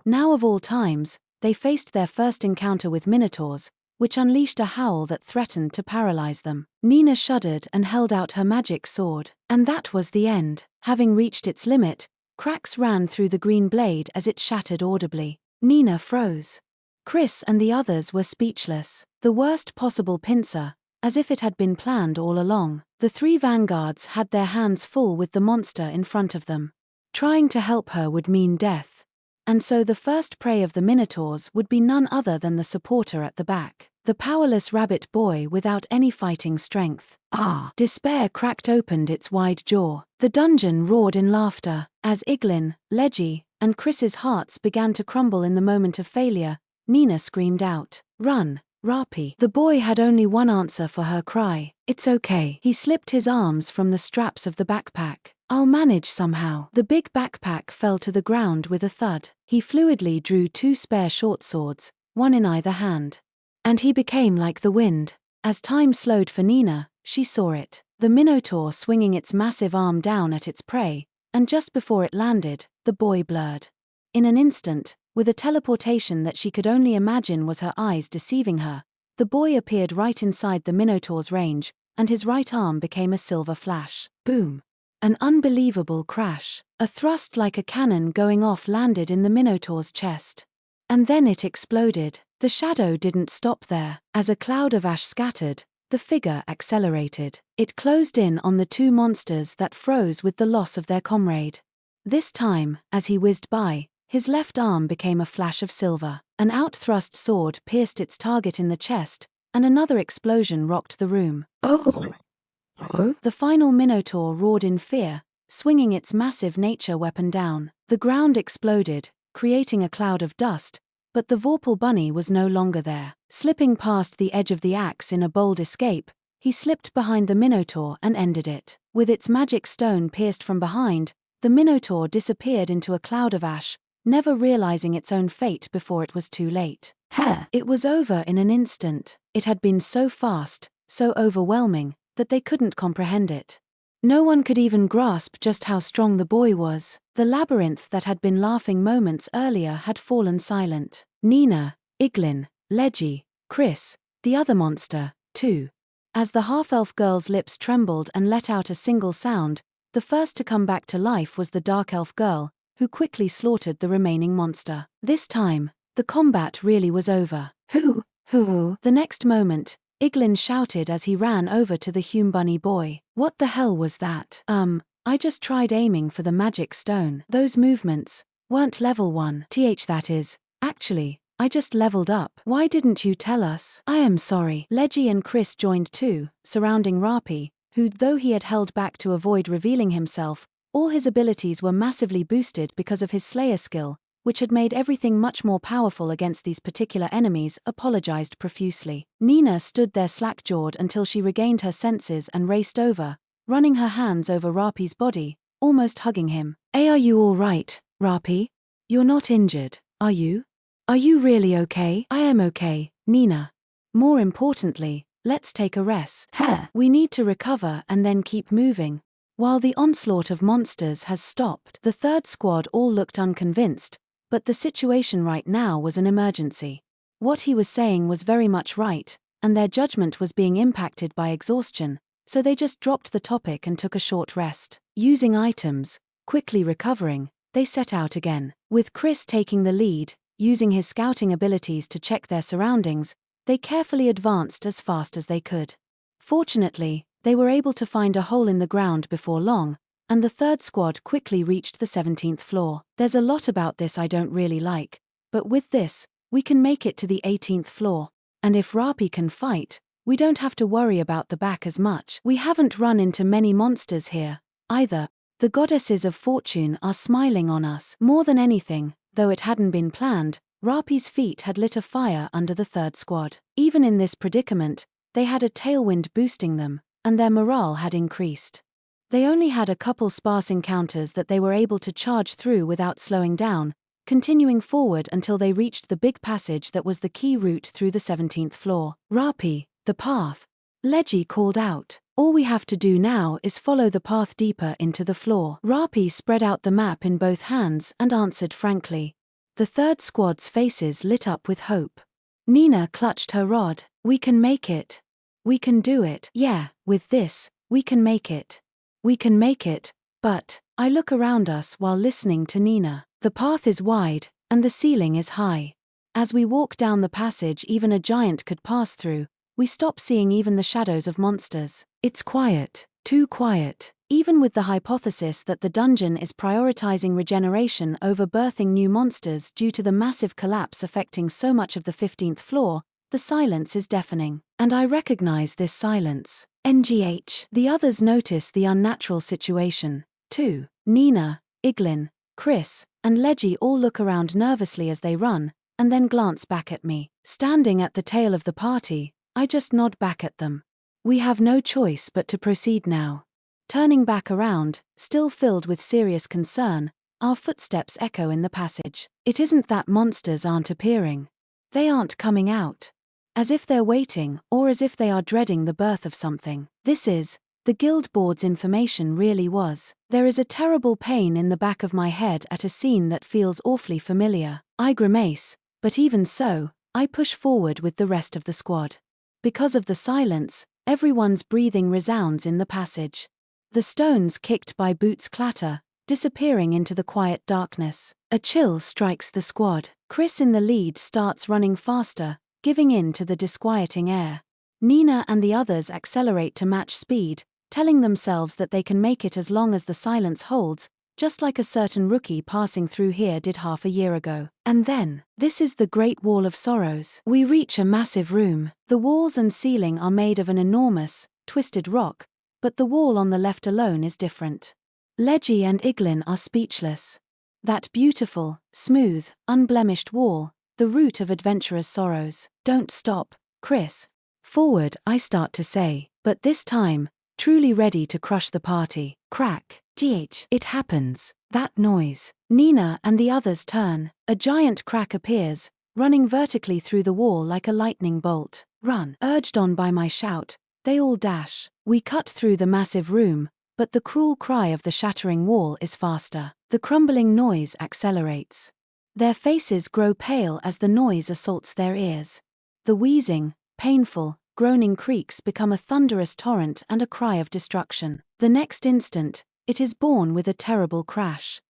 Now of all times, they faced their first encounter with minotaurs, which unleashed a howl that threatened to paralyze them. Nina shuddered and held out her magic sword. And that was the end. Having reached its limit, cracks ran through the green blade as it shattered audibly. Nina froze. Chris and the others were speechless. The worst possible pincer, as if it had been planned all along. The three vanguards had their hands full with the monster in front of them. Trying to help her would mean death. And so the first prey of the minotaurs would be none other than the supporter at the back. The powerless rabbit boy without any fighting strength. Despair cracked opened its wide jaw. The dungeon roared in laughter. As Iglin, Leggy, and Chris's hearts began to crumble in the moment of failure, Nina screamed out, "Run, Rapi!" The boy had only one answer for her cry. "It's okay." He slipped his arms from the straps of the backpack. "I'll manage somehow." The big backpack fell to the ground with a thud. He fluidly drew two spare short swords, one in either hand. And he became like the wind. As time slowed for Nina, she saw it. The minotaur swinging its massive arm down at its prey, and just before it landed, the boy blurred. In an instant, with a teleportation that she could only imagine was her eyes deceiving her, the boy appeared right inside the minotaur's range, and his right arm became a silver flash. Boom! An unbelievable crash. A thrust like a cannon going off landed in the minotaur's chest. And then it exploded. The shadow didn't stop there. As a cloud of ash scattered, the figure accelerated. It closed in on the two monsters that froze with the loss of their comrade. This time, as he whizzed by, His left arm became a flash of silver. An out-thrust sword pierced its target in the chest, and another explosion rocked the room. Oh! The final Minotaur roared in fear, swinging its massive nature weapon down. The ground exploded, creating a cloud of dust, but the Vorpal bunny was no longer there. Slipping past the edge of the axe in a bold escape, he slipped behind the Minotaur and ended it. With its magic stone pierced from behind, the Minotaur disappeared into a cloud of ash, never realizing its own fate before it was too late. It was over in an instant. It had been so fast, so overwhelming, that they couldn't comprehend it. No one could even grasp just how strong the boy was. The labyrinth that had been laughing moments earlier had fallen silent. Nina, Iglin, Leggy, Chris, the other monster, too. As the half-elf girl's lips trembled and let out a single sound, the first to come back to life was the dark elf girl, who quickly slaughtered the remaining monster. This time, the combat really was over. Who? The next moment, Iglin shouted as he ran over to the Hume bunny boy. What the hell was that? I just tried aiming for the magic stone. Those movements weren't level 1. That is, actually, I just leveled up. Why didn't you tell us? I am sorry. Leggy and Chris joined too, surrounding Rapi, who, though he had held back to avoid revealing himself, all his abilities were massively boosted because of his Slayer skill, which had made everything much more powerful against these particular enemies, apologized profusely. Nina stood there slack-jawed until she regained her senses and raced over, running her hands over Rapi's body, almost hugging him. Hey, are you all right, Rapi? You're not injured, are you? Are you really okay? I am okay, Nina. More importantly, let's take a rest. We need to recover and then keep moving. While the onslaught of monsters has stopped, the third squad all looked unconvinced, but the situation right now was an emergency. What he was saying was very much right, and their judgment was being impacted by exhaustion, so they just dropped the topic and took a short rest. Using items, quickly recovering, they set out again. With Chris taking the lead, using his scouting abilities to check their surroundings, they carefully advanced as fast as they could. Fortunately, they were able to find a hole in the ground before long, and the third squad quickly reached the 17th floor. There's a lot about this I don't really like, but with this, we can make it to the 18th floor, and if Rapi can fight, we don't have to worry about the back as much. We haven't run into many monsters here, either. The goddesses of fortune are smiling on us. More than anything, though it hadn't been planned, Rapi's feet had lit a fire under the third squad. Even in this predicament, they had a tailwind boosting them, and their morale had increased. They only had a couple sparse encounters that they were able to charge through without slowing down, continuing forward until they reached the big passage that was the key route through the 17th floor. Rapi, the path. Leggy called out. All we have to do now is follow the path deeper into the floor. Rapi spread out the map in both hands and answered frankly. The third squad's faces lit up with hope. Nina clutched her rod. We can make it. We can do it. Yeah, with this, we can make it. We can make it, but I look around us while listening to Nina. The path is wide, and the ceiling is high. As we walk down the passage even a giant could pass through, we stop seeing even the shadows of monsters. It's quiet, too quiet. Even with the hypothesis that the dungeon is prioritizing regeneration over birthing new monsters due to the massive collapse affecting so much of the 15th floor, the silence is deafening. And I recognize this silence. NGH. The others notice the unnatural situation, too. Nina, Iglin, Chris, and Leggy all look around nervously as they run, and then glance back at me. Standing at the tail of the party, I just nod back at them. We have no choice but to proceed now. Turning back around, still filled with serious concern, our footsteps echo in the passage. It isn't that monsters aren't appearing. They aren't coming out. As if they're waiting, or as if they are dreading the birth of something. This is, the guild board's information really was. There is a terrible pain in the back of my head at a scene that feels awfully familiar. I grimace, but even so, I push forward with the rest of the squad. Because of the silence, everyone's breathing resounds in the passage. The stones kicked by boots clatter, disappearing into the quiet darkness. A chill strikes the squad. Chris in the lead starts running faster, giving in to the disquieting air. Nina and the others accelerate to match speed, telling themselves that they can make it as long as the silence holds, just like a certain rookie passing through here did half a year ago. And then, this is the Great Wall of Sorrows. We reach a massive room. The walls and ceiling are made of an enormous, twisted rock, but the wall on the left alone is different. Leji and Iglin are speechless. That beautiful, smooth, unblemished wall, the root of adventurers' sorrows. Don't stop, Chris. Forward, I start to say, but this time, truly ready to crush the party. Crack. It happens. That noise. Nina and the others turn. A giant crack appears, running vertically through the wall like a lightning bolt. Run. Urged on by my shout, they all dash. We cut through the massive room, but the cruel cry of the shattering wall is faster. The crumbling noise accelerates. Their faces grow pale as the noise assaults their ears. The wheezing, painful, groaning creaks become a thunderous torrent and a cry of destruction. The next instant, it is born with a terrible crash.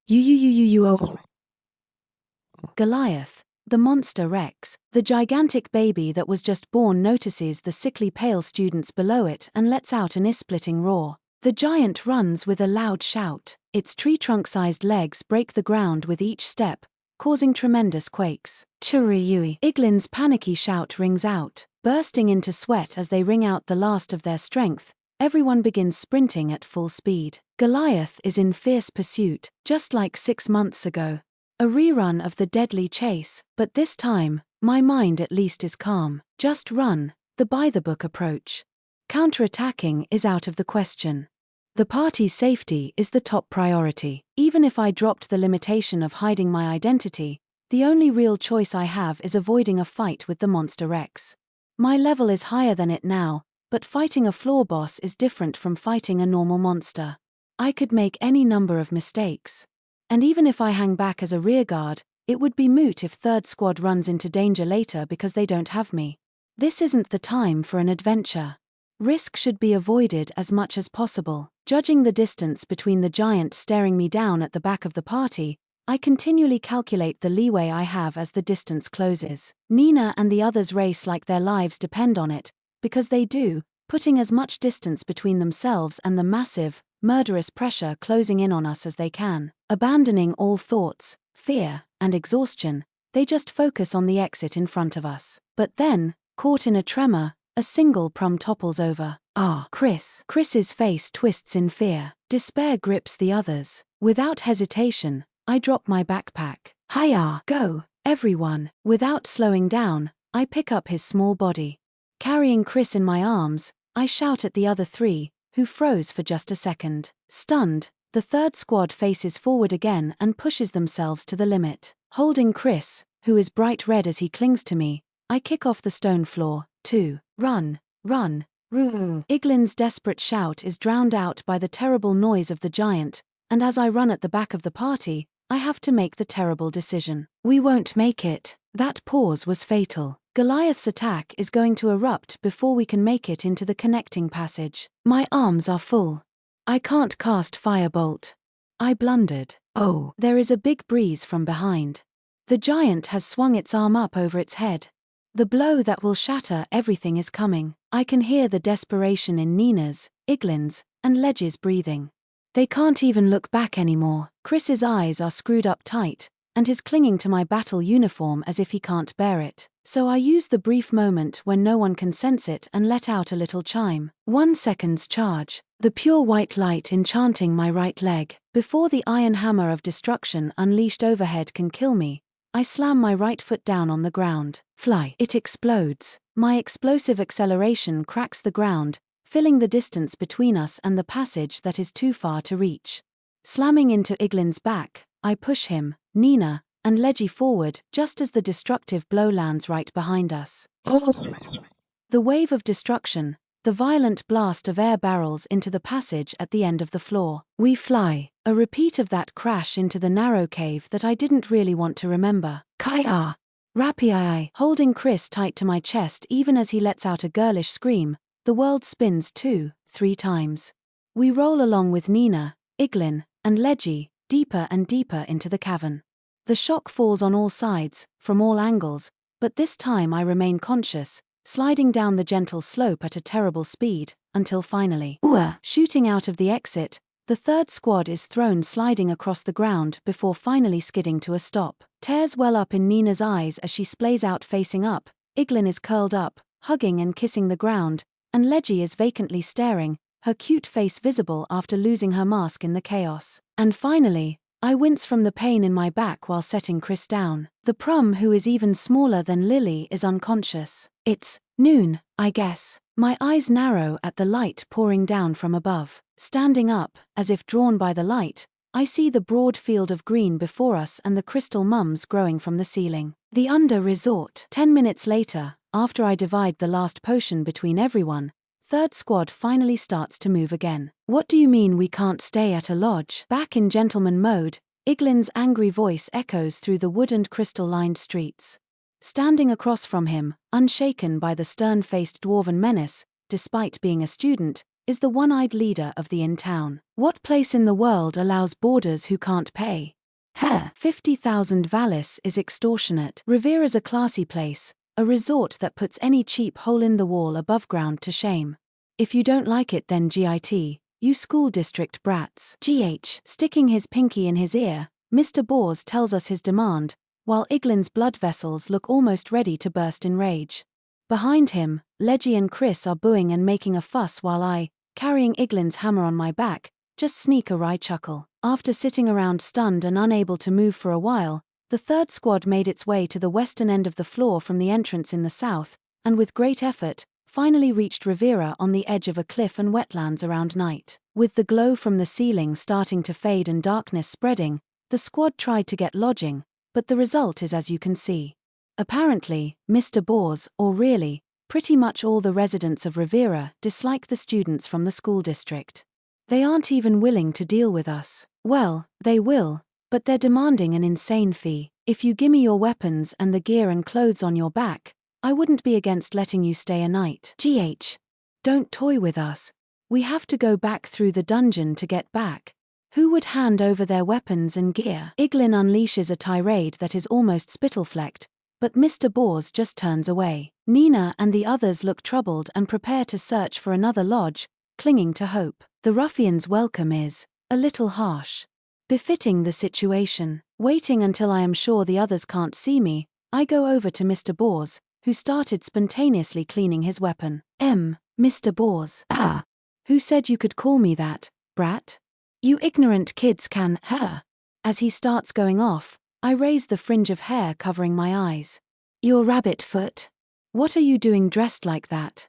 Goliath, the monster Rex, the gigantic baby that was just born, notices the sickly pale students below it and lets out an ear-splitting roar. The giant runs with a loud shout. Its tree-trunk-sized legs break the ground with each step, causing tremendous quakes. Churiyui. Iglin's panicky shout rings out. Bursting into sweat as they wring out the last of their strength, everyone begins sprinting at full speed. Goliath is in fierce pursuit, just like 6 months ago. A rerun of the deadly chase, but this time, my mind at least is calm. Just run, the by-the-book approach. Counterattacking is out of the question. The party's safety is the top priority. Even if I dropped the limitation of hiding my identity, the only real choice I have is avoiding a fight with the monster Rex. My level is higher than it now, but fighting a floor boss is different from fighting a normal monster. I could make any number of mistakes. And even if I hang back as a rearguard, it would be moot if third squad runs into danger later because they don't have me. This isn't the time for an adventure. Risk should be avoided as much as possible. Judging the distance between the giant staring me down at the back of the party, I continually calculate the leeway I have as the distance closes. Nina and the others race like their lives depend on it, because they do, putting as much distance between themselves and the massive, murderous pressure closing in on us as they can. Abandoning all thoughts, fear, and exhaustion, they just focus on the exit in front of us. But then, caught in a tremor, a single prum topples over. Chris. Chris's face twists in fear. Despair grips the others. Without hesitation, I drop my backpack. Hiya! Go, everyone! Without slowing down, I pick up his small body. Carrying Chris in my arms, I shout at the other three, who froze for just a second. Stunned, the third squad faces forward again and pushes themselves to the limit. Holding Chris, who is bright red as he clings to me, I kick off the stone floor. 2. Run! Run! Roo! Iglin's desperate shout is drowned out by the terrible noise of the giant, and as I run at the back of the party, I have to make the terrible decision. We won't make it. That pause was fatal. Goliath's attack is going to erupt before we can make it into the connecting passage. My arms are full. I can't cast Firebolt. I blundered. Oh, there is a big breeze from behind. The giant has swung its arm up over its head. The blow that will shatter everything is coming. I can hear the desperation in Nina's, Iglin's, and Leji's breathing. They can't even look back anymore. Chris's eyes are screwed up tight, and he's clinging to my battle uniform as if he can't bear it. So I use the brief moment when no one can sense it and let out a little chime. 1 second's charge. The pure white light enchanting my right leg. Before the iron hammer of destruction unleashed overhead can kill me, I slam my right foot down on the ground. Fly. It explodes. My explosive acceleration cracks the ground, filling the distance between us and the passage that is too far to reach. Slamming into Iglin's back, I push him, Nina, and Leji forward just as the destructive blow lands right behind us. The wave of destruction, the violent blast of air barrels into the passage at the end of the floor. We fly. A repeat of that crash into the narrow cave that I didn't really want to remember. Kai-ah! Rappy-I. Holding Chris tight to my chest even as he lets out a girlish scream, the world spins 2, 3 times. We roll along with Nina, Iglin, and Leji, deeper and deeper into the cavern. The shock falls on all sides, from all angles, but this time I remain conscious, sliding down the gentle slope at a terrible speed, until finally, shooting out of the exit, The third squad is thrown sliding across the ground before finally skidding to a stop. Tears well up in Nina's eyes as she splays out facing up. Iglin is curled up, hugging and kissing the ground, and Leggy is vacantly staring, her cute face visible after losing her mask in the chaos. And finally, I wince from the pain in my back while setting Chris down. The prom, who is even smaller than Lily, is unconscious. It's noon, I guess. My eyes narrow at the light pouring down from above. Standing up, as if drawn by the light, I see the broad field of green before us and the crystal mums growing from the ceiling. The under resort. 10 minutes later, after I divide the last potion between everyone, third squad finally starts to move again. What do you mean we can't stay at a lodge? Back in gentleman mode, Iglin's angry voice echoes through the wood and crystal-lined streets. Standing across from him, unshaken by the stern-faced dwarven menace, despite being a student, is the one-eyed leader of the in-town. What place in the world allows boarders who can't pay? 50,000 Valis is extortionate. Rivera's a classy place, a resort that puts any cheap hole-in-the-wall above ground to shame. If you don't like it, then GIT, you school district brats. GH. Sticking his pinky in his ear, Mr. Bors tells us his demand, while Iglin's blood vessels look almost ready to burst in rage. Behind him, Leggy and Chris are booing and making a fuss while I, carrying Iglin's hammer on my back, just sneak a wry chuckle. After sitting around stunned and unable to move for a while, the third squad made its way to the western end of the floor from the entrance in the south, and with great effort, finally reached Rivera on the edge of a cliff and wetlands around night. With the glow from the ceiling starting to fade and darkness spreading, the squad tried to get lodging, but the result is as you can see. Apparently, Mr. Bors, or really, pretty much all the residents of Rivera, dislike the students from the school district. They aren't even willing to deal with us. Well, they will, but they're demanding an insane fee. If you gimme your weapons and the gear and clothes on your back, I wouldn't be against letting you stay a night. GH. Don't toy with us. We have to go back through the dungeon to get back. Who would hand over their weapons and gear? Iglin unleashes a tirade that is almost spittle-flecked, but Mr. Bors just turns away. Nina and the others look troubled and prepare to search for another lodge, clinging to hope. The ruffian's welcome is a little harsh. Befitting the situation. Waiting until I am sure the others can't see me, I go over to Mr. Bors, who started spontaneously cleaning his weapon. Mr. Bors. Who said you could call me that, brat? You ignorant kids can, As he starts going off, I raise the fringe of hair covering my eyes. Your rabbit foot. What are you doing dressed like that?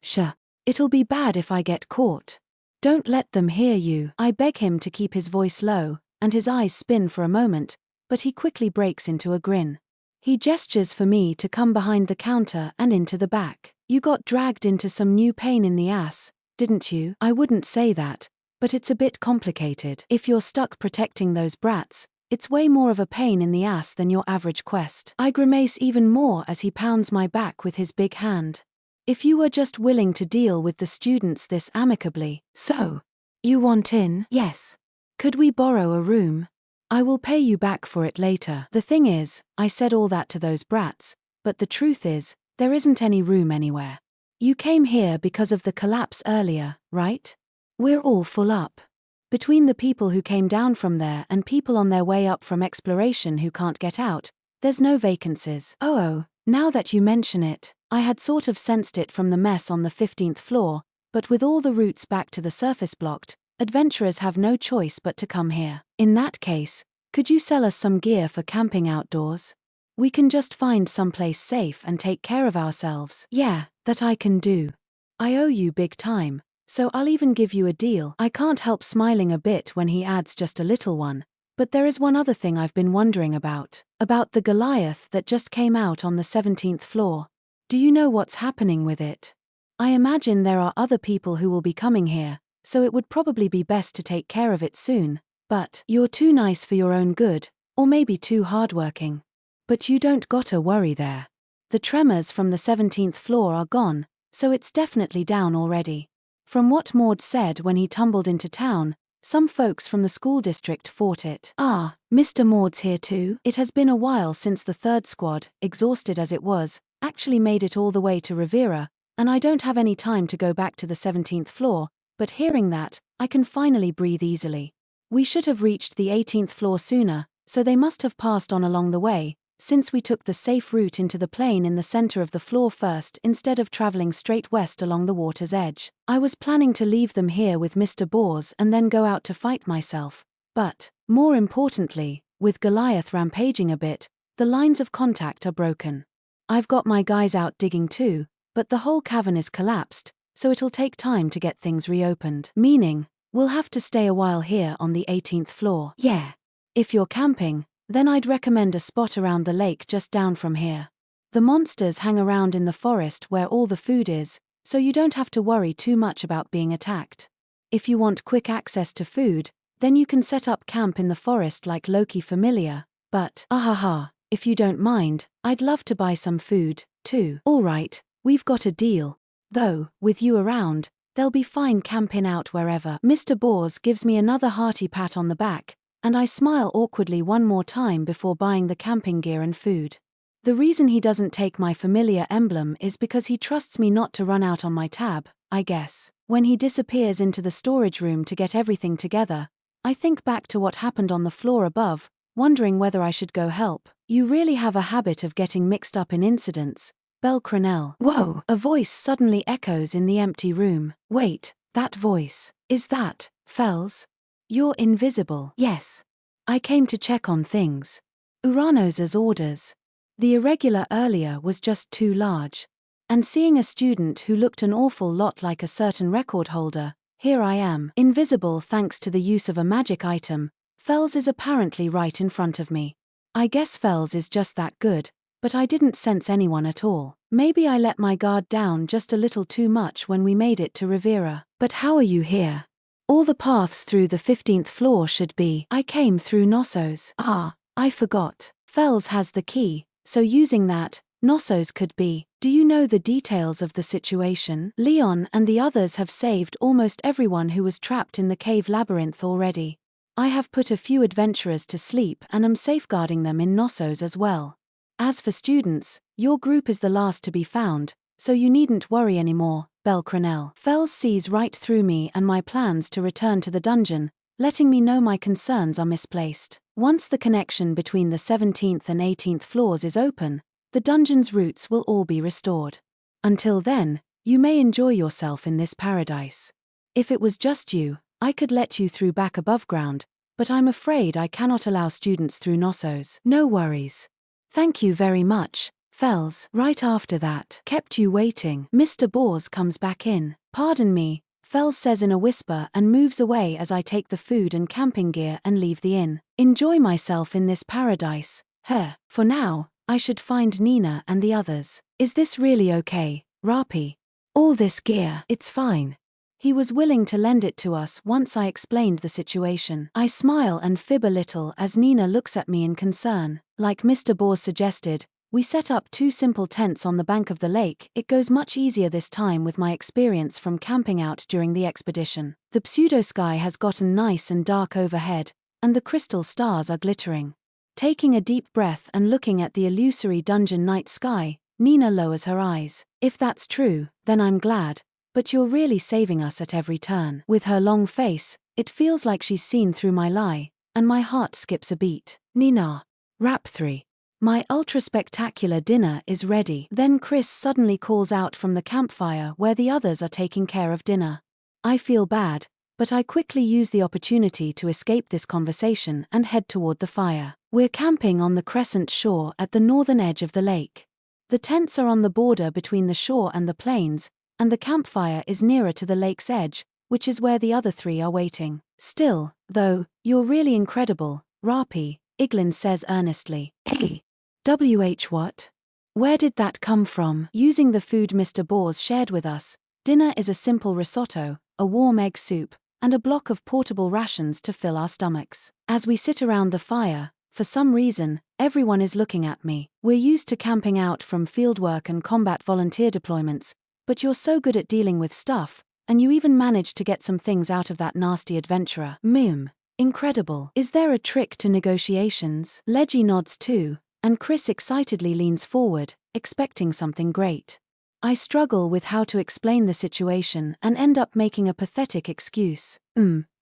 It'll be bad if I get caught. Don't let them hear you. I beg him to keep his voice low, and his eyes spin for a moment, but he quickly breaks into a grin. He gestures for me to come behind the counter and into the back. You got dragged into some new pain in the ass, didn't you? I wouldn't say that, but it's a bit complicated. If you're stuck protecting those brats, it's way more of a pain in the ass than your average quest. I grimace even more as he pounds my back with his big hand. If you were just willing to deal with the students this amicably. So, you want in? Yes. Could we borrow a room? I will pay you back for it later. The thing is, I said all that to those brats, but the truth is, there isn't any room anywhere. You came here because of the collapse earlier, right? We're all full up. Between the people who came down from there and people on their way up from exploration who can't get out, there's no vacancies. Oh, now that you mention it, I had sort of sensed it from the mess on the 15th floor, but with all the routes back to the surface blocked, adventurers have no choice but to come here. In that case, could you sell us some gear for camping outdoors? We can just find someplace safe and take care of ourselves. Yeah, that I can do. I owe you big time, so I'll even give you a deal. I can't help smiling a bit when he adds just a little one, but there is one other thing I've been wondering about the Goliath that just came out on the 17th floor. Do you know what's happening with it? I imagine there are other people who will be coming here, so it would probably be best to take care of it soon, but you're too nice for your own good, or maybe too hardworking. But you don't gotta worry there. The tremors from the 17th floor are gone, so it's definitely down already. From what Maud said when he tumbled into town, some folks from the school district fought it. Mr. Maud's here too. It has been a while since the third squad, exhausted as it was, actually made it all the way to Rivera, and I don't have any time to go back to the 17th floor, but hearing that, I can finally breathe easily. We should have reached the 18th floor sooner, so they must have passed on along the way, since we took the safe route into the plane in the center of the floor first instead of traveling straight west along the water's edge. I was planning to leave them here with Mr. Bors and then go out to fight myself. But, more importantly, with Goliath rampaging a bit, the lines of contact are broken. I've got my guys out digging too, but the whole cavern is collapsed, so it'll take time to get things reopened. Meaning, we'll have to stay a while here on the 18th floor. Yeah. If you're camping, then I'd recommend a spot around the lake just down from here. The monsters hang around in the forest where all the food is, so you don't have to worry too much about being attacked. If you want quick access to food, then you can set up camp in the forest like Loki Familiar, but, if you don't mind, I'd love to buy some food, too. Alright, we've got a deal. Though, with you around, they'll be fine camping out wherever. Mr. Bors gives me another hearty pat on the back, and I smile awkwardly one more time before buying the camping gear and food. The reason he doesn't take my familiar emblem is because he trusts me not to run out on my tab, I guess. When he disappears into the storage room to get everything together, I think back to what happened on the floor above, wondering whether I should go help. You really have a habit of getting mixed up in incidents, Belle Crenelle. Whoa! A voice suddenly echoes in the empty room. Wait, that voice. Is that, Fells? You're invisible. Yes. I came to check on things. Uranos's orders. The irregular earlier was just too large. And seeing a student who looked an awful lot like a certain record holder, here I am, invisible thanks to the use of a magic item. Fells is apparently right in front of me. I guess Fells is just that good, but I didn't sense anyone at all. Maybe I let my guard down just a little too much when we made it to Rivera. But how are you here? All the paths through the 15th floor should be. I came through Nosso's. I forgot. Fells has the key, so using that, Nosso's could be. Do you know the details of the situation? Leon and the others have saved almost everyone who was trapped in the cave labyrinth already. I have put a few adventurers to sleep and am safeguarding them in Nosso's as well. As for students, your group is the last to be found, so you needn't worry anymore, Belle Crenelle. Fells sees right through me and my plans to return to the dungeon, letting me know my concerns are misplaced. Once the connection between the 17th and 18th floors is open, the dungeon's roots will all be restored. Until then, you may enjoy yourself in this paradise. If it was just you, I could let you through back above ground, but I'm afraid I cannot allow students through Nosso's. No worries. Thank you very much, Fells. Right after that, kept you waiting. Mr. Bors comes back in. Pardon me, Fells says in a whisper and moves away as I take the food and camping gear and leave the inn. Enjoy myself in this paradise. For now, I should find Nina and the others. Is this really okay, Rapi? All this gear, it's fine. He was willing to lend it to us once I explained the situation. I smile and fib a little as Nina looks at me in concern. Like Mr. Bors suggested, we set up 2 simple tents on the bank of the lake. It goes much easier this time with my experience from camping out during the expedition. The pseudo-sky has gotten nice and dark overhead, and the crystal stars are glittering. Taking a deep breath and looking at the illusory dungeon night sky, Nina lowers her eyes. If that's true, then I'm glad. But you're really saving us at every turn. With her long face, it feels like she's seen through my lie, and my heart skips a beat. Nina. Rap 3. My ultra-spectacular dinner is ready. Then Chris suddenly calls out from the campfire where the others are taking care of dinner. I feel bad, but I quickly use the opportunity to escape this conversation and head toward the fire. We're camping on the crescent shore at the northern edge of the lake. The tents are on the border between the shore and the plains, and the campfire is nearer to the lake's edge, which is where the other 3 are waiting. Still, though, you're really incredible, Rapi, Iglin says earnestly. Hey. What? Where did that come from? Using the food Mr. Bors shared with us, dinner is a simple risotto, a warm egg soup, and a block of portable rations to fill our stomachs. As we sit around the fire, for some reason, everyone is looking at me. We're used to camping out from fieldwork and combat volunteer deployments, but you're so good at dealing with stuff, and you even managed to get some things out of that nasty adventurer. Incredible. Is there a trick to negotiations? Leggy nods too, and Chris excitedly leans forward, expecting something great. I struggle with how to explain the situation and end up making a pathetic excuse.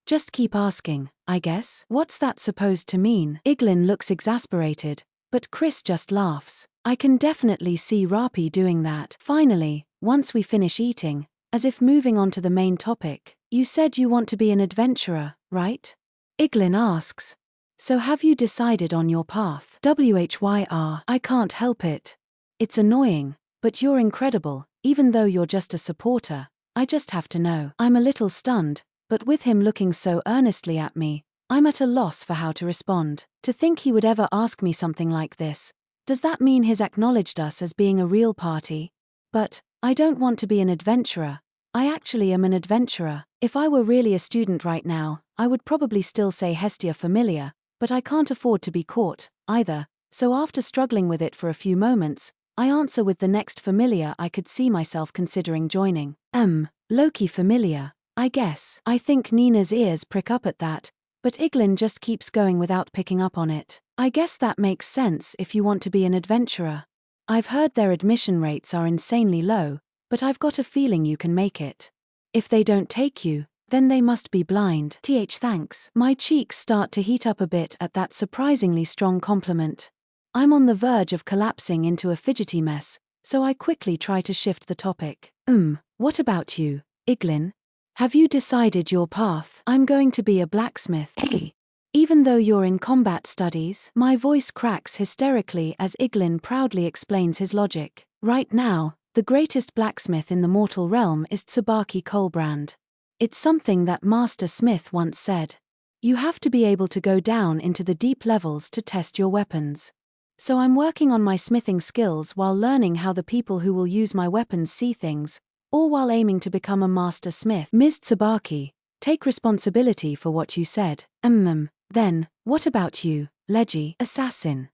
Just keep asking, I guess. What's that supposed to mean? Iglin looks exasperated, but Chris just laughs. I can definitely see Rapi doing that. Finally, once we finish eating, as if moving on to the main topic, you said you want to be an adventurer, right? Iglin asks. So have you decided on your path? WHYR, I can't help it. It's annoying, but you're incredible, even though you're just a supporter. I just have to know. I'm a little stunned, but with him looking so earnestly at me, I'm at a loss for how to respond. To think he would ever ask me something like this. Does that mean he's acknowledged us as being a real party? But I don't want to be an adventurer. I actually am an adventurer. If I were really a student right now, I would probably still say Hestia Familia, but I can't afford to be caught, either, so after struggling with it for a few moments, I answer with the next familiar I could see myself considering joining. Loki Familia, I guess. I think Nina's ears prick up at that, but Iglin just keeps going without picking up on it. I guess that makes sense if you want to be an adventurer. I've heard their admission rates are insanely low, but I've got a feeling you can make it. If they don't take you, then they must be blind. Thanks. My cheeks start to heat up a bit at that surprisingly strong compliment. I'm on the verge of collapsing into a fidgety mess, so I quickly try to shift the topic. What about you, Iglin? Have you decided your path? I'm going to be a blacksmith. Hey. Even though you're in combat studies, my voice cracks hysterically as Iglin proudly explains his logic. Right now, the greatest blacksmith in the mortal realm is Tsubaki Colebrand. It's something that Master Smith once said. You have to be able to go down into the deep levels to test your weapons. So I'm working on my smithing skills while learning how the people who will use my weapons see things, all while aiming to become a master smith. Ms. Tsubaki, take responsibility for what you said. Then, what about you, Leggy? Assassin.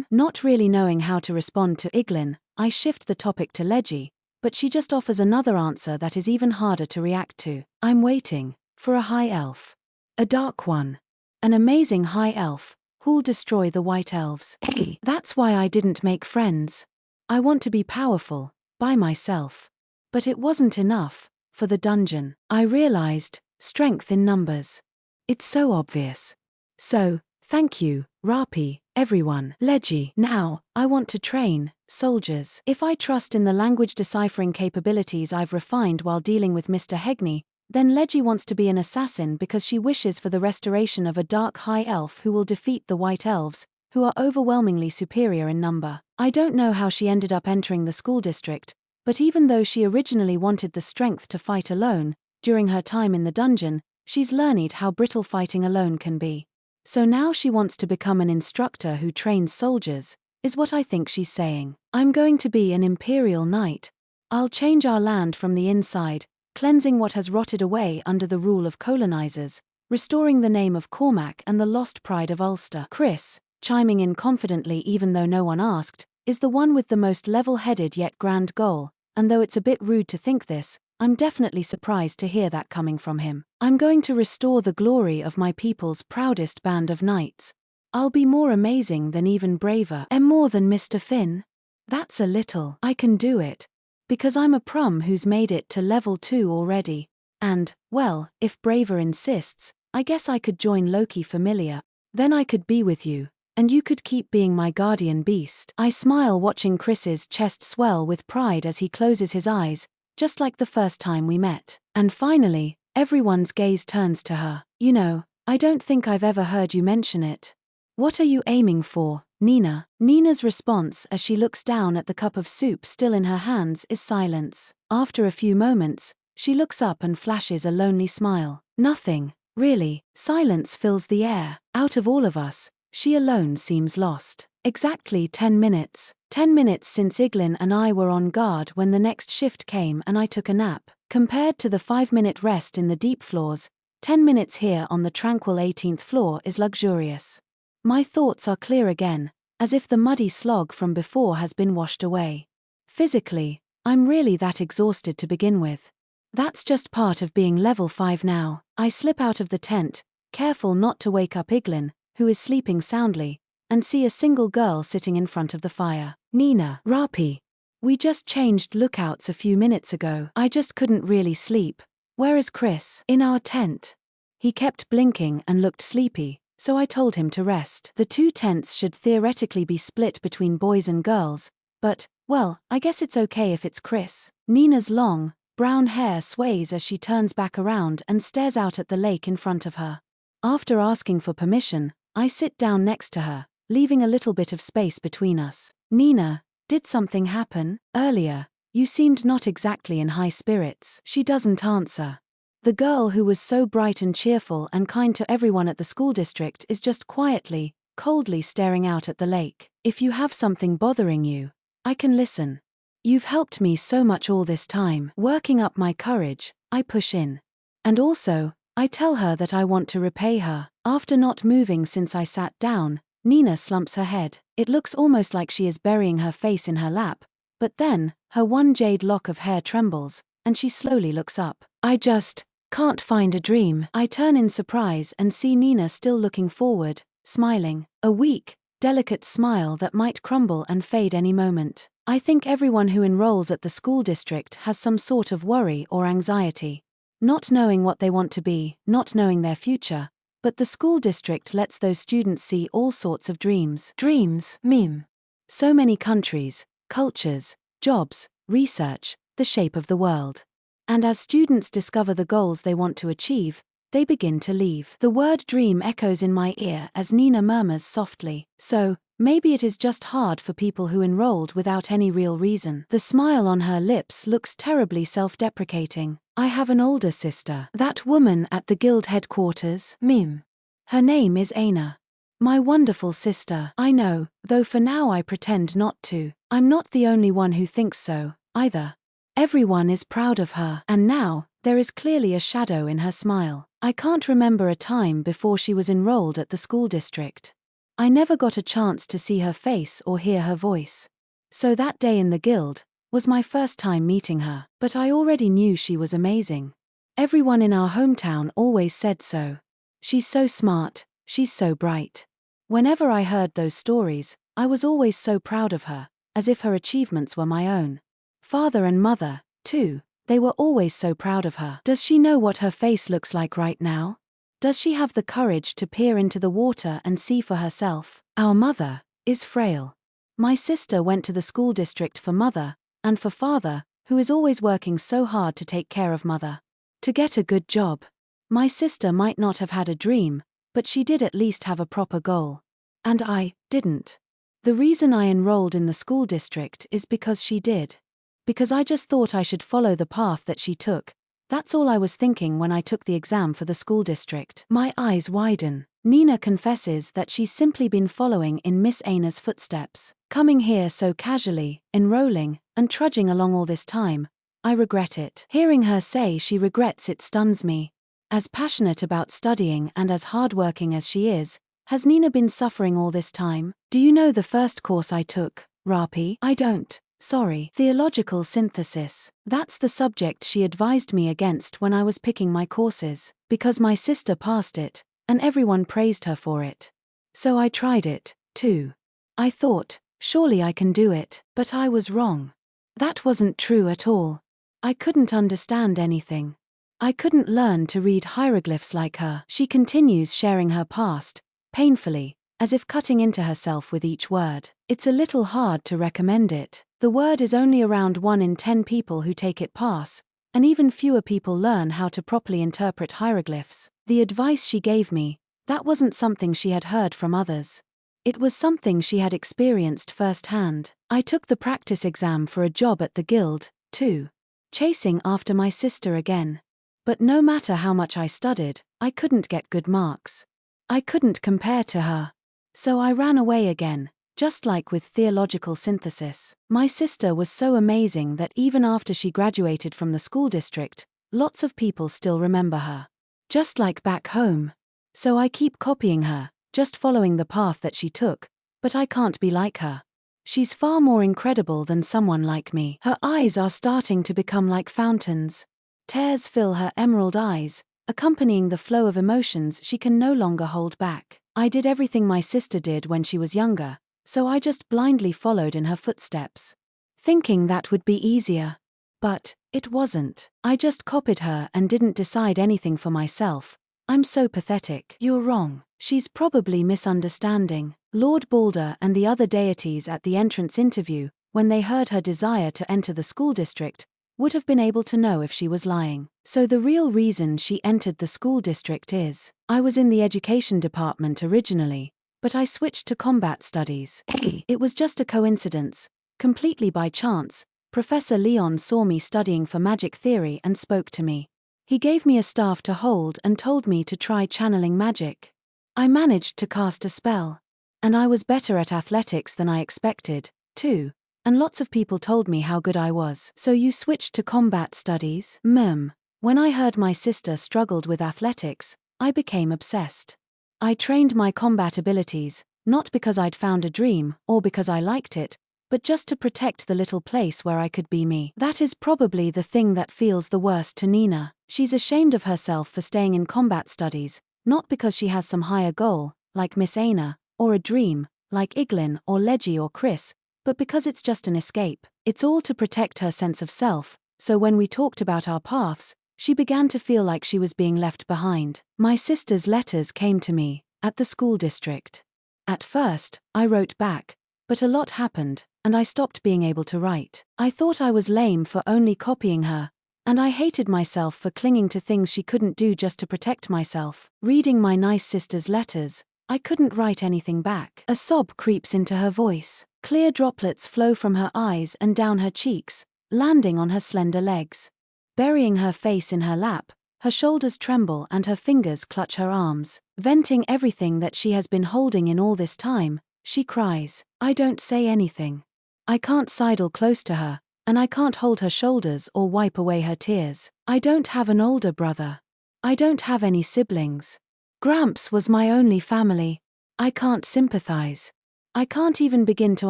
Not really knowing how to respond to Iglin, I shift the topic to Leggy, but she just offers another answer that is even harder to react to. I'm waiting for a high elf. A dark one. An amazing high elf who'll destroy the white elves. Hey. That's why I didn't make friends. I want to be powerful, by myself. But it wasn't enough for the dungeon. I realized strength in numbers. It's so obvious. So, thank you, Rapi, everyone. Leggy. Now, I want to train soldiers. If I trust in the language deciphering capabilities I've refined while dealing with Mr. Hegney, then Leggy wants to be an assassin because she wishes for the restoration of a dark high elf who will defeat the white elves, who are overwhelmingly superior in number. I don't know how she ended up entering the school district, but even though she originally wanted the strength to fight alone, during her time in the dungeon, she's learned how brittle fighting alone can be. So now she wants to become an instructor who trains soldiers, is what I think she's saying. I'm going to be an imperial knight. I'll change our land from the inside, cleansing what has rotted away under the rule of colonizers, restoring the name of Cormac and the lost pride of Ulster. Chris, chiming in confidently even though no one asked, is the one with the most level-headed yet grand goal, and though it's a bit rude to think this, I'm definitely surprised to hear that coming from him. I'm going to restore the glory of my people's proudest band of knights. I'll be more amazing than even braver. And more than Mr. Finn? That's a little. I can do it. Because I'm a prum who's made it to level 2 already. And, well, if Braver insists, I guess I could join Loki Familiar. Then I could be with you, and you could keep being my guardian beast. I smile watching Chris's chest swell with pride as he closes his eyes, just like the first time we met. And finally, everyone's gaze turns to her. You know, I don't think I've ever heard you mention it. What are you aiming for, Nina? Nina's response as she looks down at the cup of soup still in her hands is silence. After a few moments, she looks up and flashes a lonely smile. Nothing, really. Silence fills the air. Out of all of us, she alone seems lost. Exactly 10 minutes. 10 minutes since Iglin and I were on guard when the next shift came and I took a nap. Compared to the 5-minute rest in the deep floors, 10 minutes here on the tranquil 18th floor is luxurious. My thoughts are clear again, as if the muddy slog from before has been washed away. Physically, I'm really that exhausted to begin with. That's just part of being level 5 now. I slip out of the tent, careful not to wake up Iglin, who is sleeping soundly, and see a single girl sitting in front of the fire. Nina. Rapi. We just changed lookouts a few minutes ago. I just couldn't really sleep. Where is Chris? In our tent. He kept blinking and looked sleepy, so I told him to rest. The 2 tents should theoretically be split between boys and girls, but, well, I guess it's okay if it's Chris. Nina's long, brown hair sways as she turns back around and stares out at the lake in front of her. After asking for permission, I sit down next to her, leaving a little bit of space between us. Nina, did something happen? Earlier, you seemed not exactly in high spirits. She doesn't answer. The girl who was so bright and cheerful and kind to everyone at the school district is just quietly, coldly staring out at the lake. If you have something bothering you, I can listen. You've helped me so much all this time. Working up my courage, I push in. And also, I tell her that I want to repay her. After not moving since I sat down, Nina slumps her head. It looks almost like she is burying her face in her lap, but then, her one jade lock of hair trembles, and she slowly looks up. I just can't find a dream. I turn in surprise and see Nina still looking forward, smiling. A weak, delicate smile that might crumble and fade any moment. I think everyone who enrolls at the school district has some sort of worry or anxiety. Not knowing what they want to be, not knowing their future, but the school district lets those students see all sorts of dreams. Dreams, meme. So many countries, cultures, jobs, research, the shape of the world. And as students discover the goals they want to achieve, they begin to leave. The word dream echoes in my ear as Nina murmurs softly. So, maybe it is just hard for people who enrolled without any real reason. The smile on her lips looks terribly self-deprecating. I have an older sister. That woman at the guild headquarters, meme. Her name is Aina. My wonderful sister. I know, though for now I pretend not to. I'm not the only one who thinks so, either. Everyone is proud of her. And now, there is clearly a shadow in her smile. I can't remember a time before she was enrolled at the school district. I never got a chance to see her face or hear her voice. So that day in the guild was my first time meeting her. But I already knew she was amazing. Everyone in our hometown always said so. She's so smart, she's so bright. Whenever I heard those stories, I was always so proud of her, as if her achievements were my own. Father and mother, too, they were always so proud of her. Does she know what her face looks like right now? Does she have the courage to peer into the water and see for herself? Our mother is frail. My sister went to the school district for mother, and for father, who is always working so hard to take care of mother. To get a good job. My sister might not have had a dream, but she did at least have a proper goal. And I didn't. The reason I enrolled in the school district is because she did. Because I just thought I should follow the path that she took. That's all I was thinking when I took the exam for the school district. My eyes widen. Nina confesses that she's simply been following in Miss Aina's footsteps. Coming here so casually, enrolling, and trudging along all this time, I regret it. Hearing her say she regrets it stuns me. As passionate about studying and as hardworking as she is, has Nina been suffering all this time? Do you know the first course I took, Rapi? I don't. Sorry. Theological synthesis. That's the subject she advised me against when I was picking my courses, because my sister passed it, and everyone praised her for it. So I tried it, too. I thought, surely I can do it, but I was wrong. That wasn't true at all. I couldn't understand anything. I couldn't learn to read hieroglyphs like her. She continues sharing her past, painfully, as if cutting into herself with each word. It's a little hard to recommend it. The word is only around 1 in 10 people who take it pass, and even fewer people learn how to properly interpret hieroglyphs. The advice she gave me, that wasn't something she had heard from others. It was something she had experienced firsthand. I took the practice exam for a job at the guild, too. Chasing after my sister again. But no matter how much I studied, I couldn't get good marks. I couldn't compare to her. So I ran away again. Just like with theological synthesis. My sister was so amazing that even after she graduated from the school district, lots of people still remember her. Just like back home. So I keep copying her, just following the path that she took, but I can't be like her. She's far more incredible than someone like me. Her eyes are starting to become like fountains. Tears fill her emerald eyes, accompanying the flow of emotions she can no longer hold back. I did everything my sister did when she was younger. So I just blindly followed in her footsteps, thinking that would be easier. But it wasn't. I just copied her and didn't decide anything for myself, I'm so pathetic. You're wrong. She's probably misunderstanding. Lord Balder and the other deities at the entrance interview, when they heard her desire to enter the school district, would have been able to know if she was lying. So the real reason she entered the school district is, I was in the education department originally, but I switched to combat studies. It was just a coincidence. Completely by chance, Professor Leon saw me studying for magic theory and spoke to me. He gave me a staff to hold and told me to try channeling magic. I managed to cast a spell. And I was better at athletics than I expected, too. And lots of people told me how good I was. So you switched to combat studies? When I heard my sister struggled with athletics, I became obsessed. I trained my combat abilities, not because I'd found a dream, or because I liked it, but just to protect the little place where I could be me. That is probably the thing that feels the worst to Nina. She's ashamed of herself for staying in combat studies, not because she has some higher goal, like Miss Aina, or a dream, like Iglin or Leggy or Chris, but because it's just an escape. It's all to protect her sense of self, so when we talked about our paths, she began to feel like she was being left behind. My sister's letters came to me, at the school district. At first, I wrote back, but a lot happened, and I stopped being able to write. I thought I was lame for only copying her, and I hated myself for clinging to things she couldn't do just to protect myself. Reading my nice sister's letters, I couldn't write anything back. A sob creeps into her voice. Clear droplets flow from her eyes and down her cheeks, landing on her slender legs. Burying her face in her lap, her shoulders tremble and her fingers clutch her arms. Venting everything that she has been holding in all this time, she cries. I don't say anything. I can't sidle close to her, and I can't hold her shoulders or wipe away her tears. I don't have an older brother. I don't have any siblings. Gramps was my only family. I can't sympathize. I can't even begin to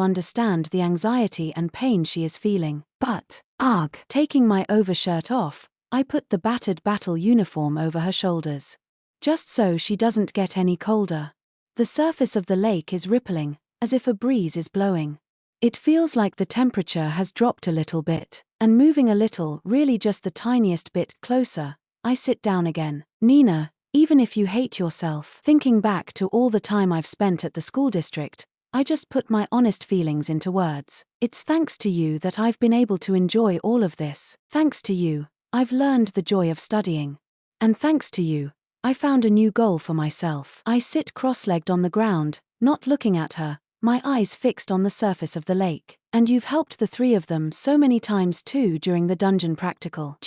understand the anxiety and pain she is feeling. But, ugh. Taking my overshirt off, I put the battered battle uniform over her shoulders. Just so she doesn't get any colder. The surface of the lake is rippling, as if a breeze is blowing. It feels like the temperature has dropped a little bit, and moving a little, really just the tiniest bit closer, I sit down again. Nina, even if you hate yourself, thinking back to all the time I've spent at the school district, I just put my honest feelings into words. It's thanks to you that I've been able to enjoy all of this. Thanks to you, I've learned the joy of studying. And thanks to you, I found a new goal for myself. I sit cross-legged on the ground, not looking at her, my eyes fixed on the surface of the lake. And you've helped the three of them so many times too during the dungeon practical.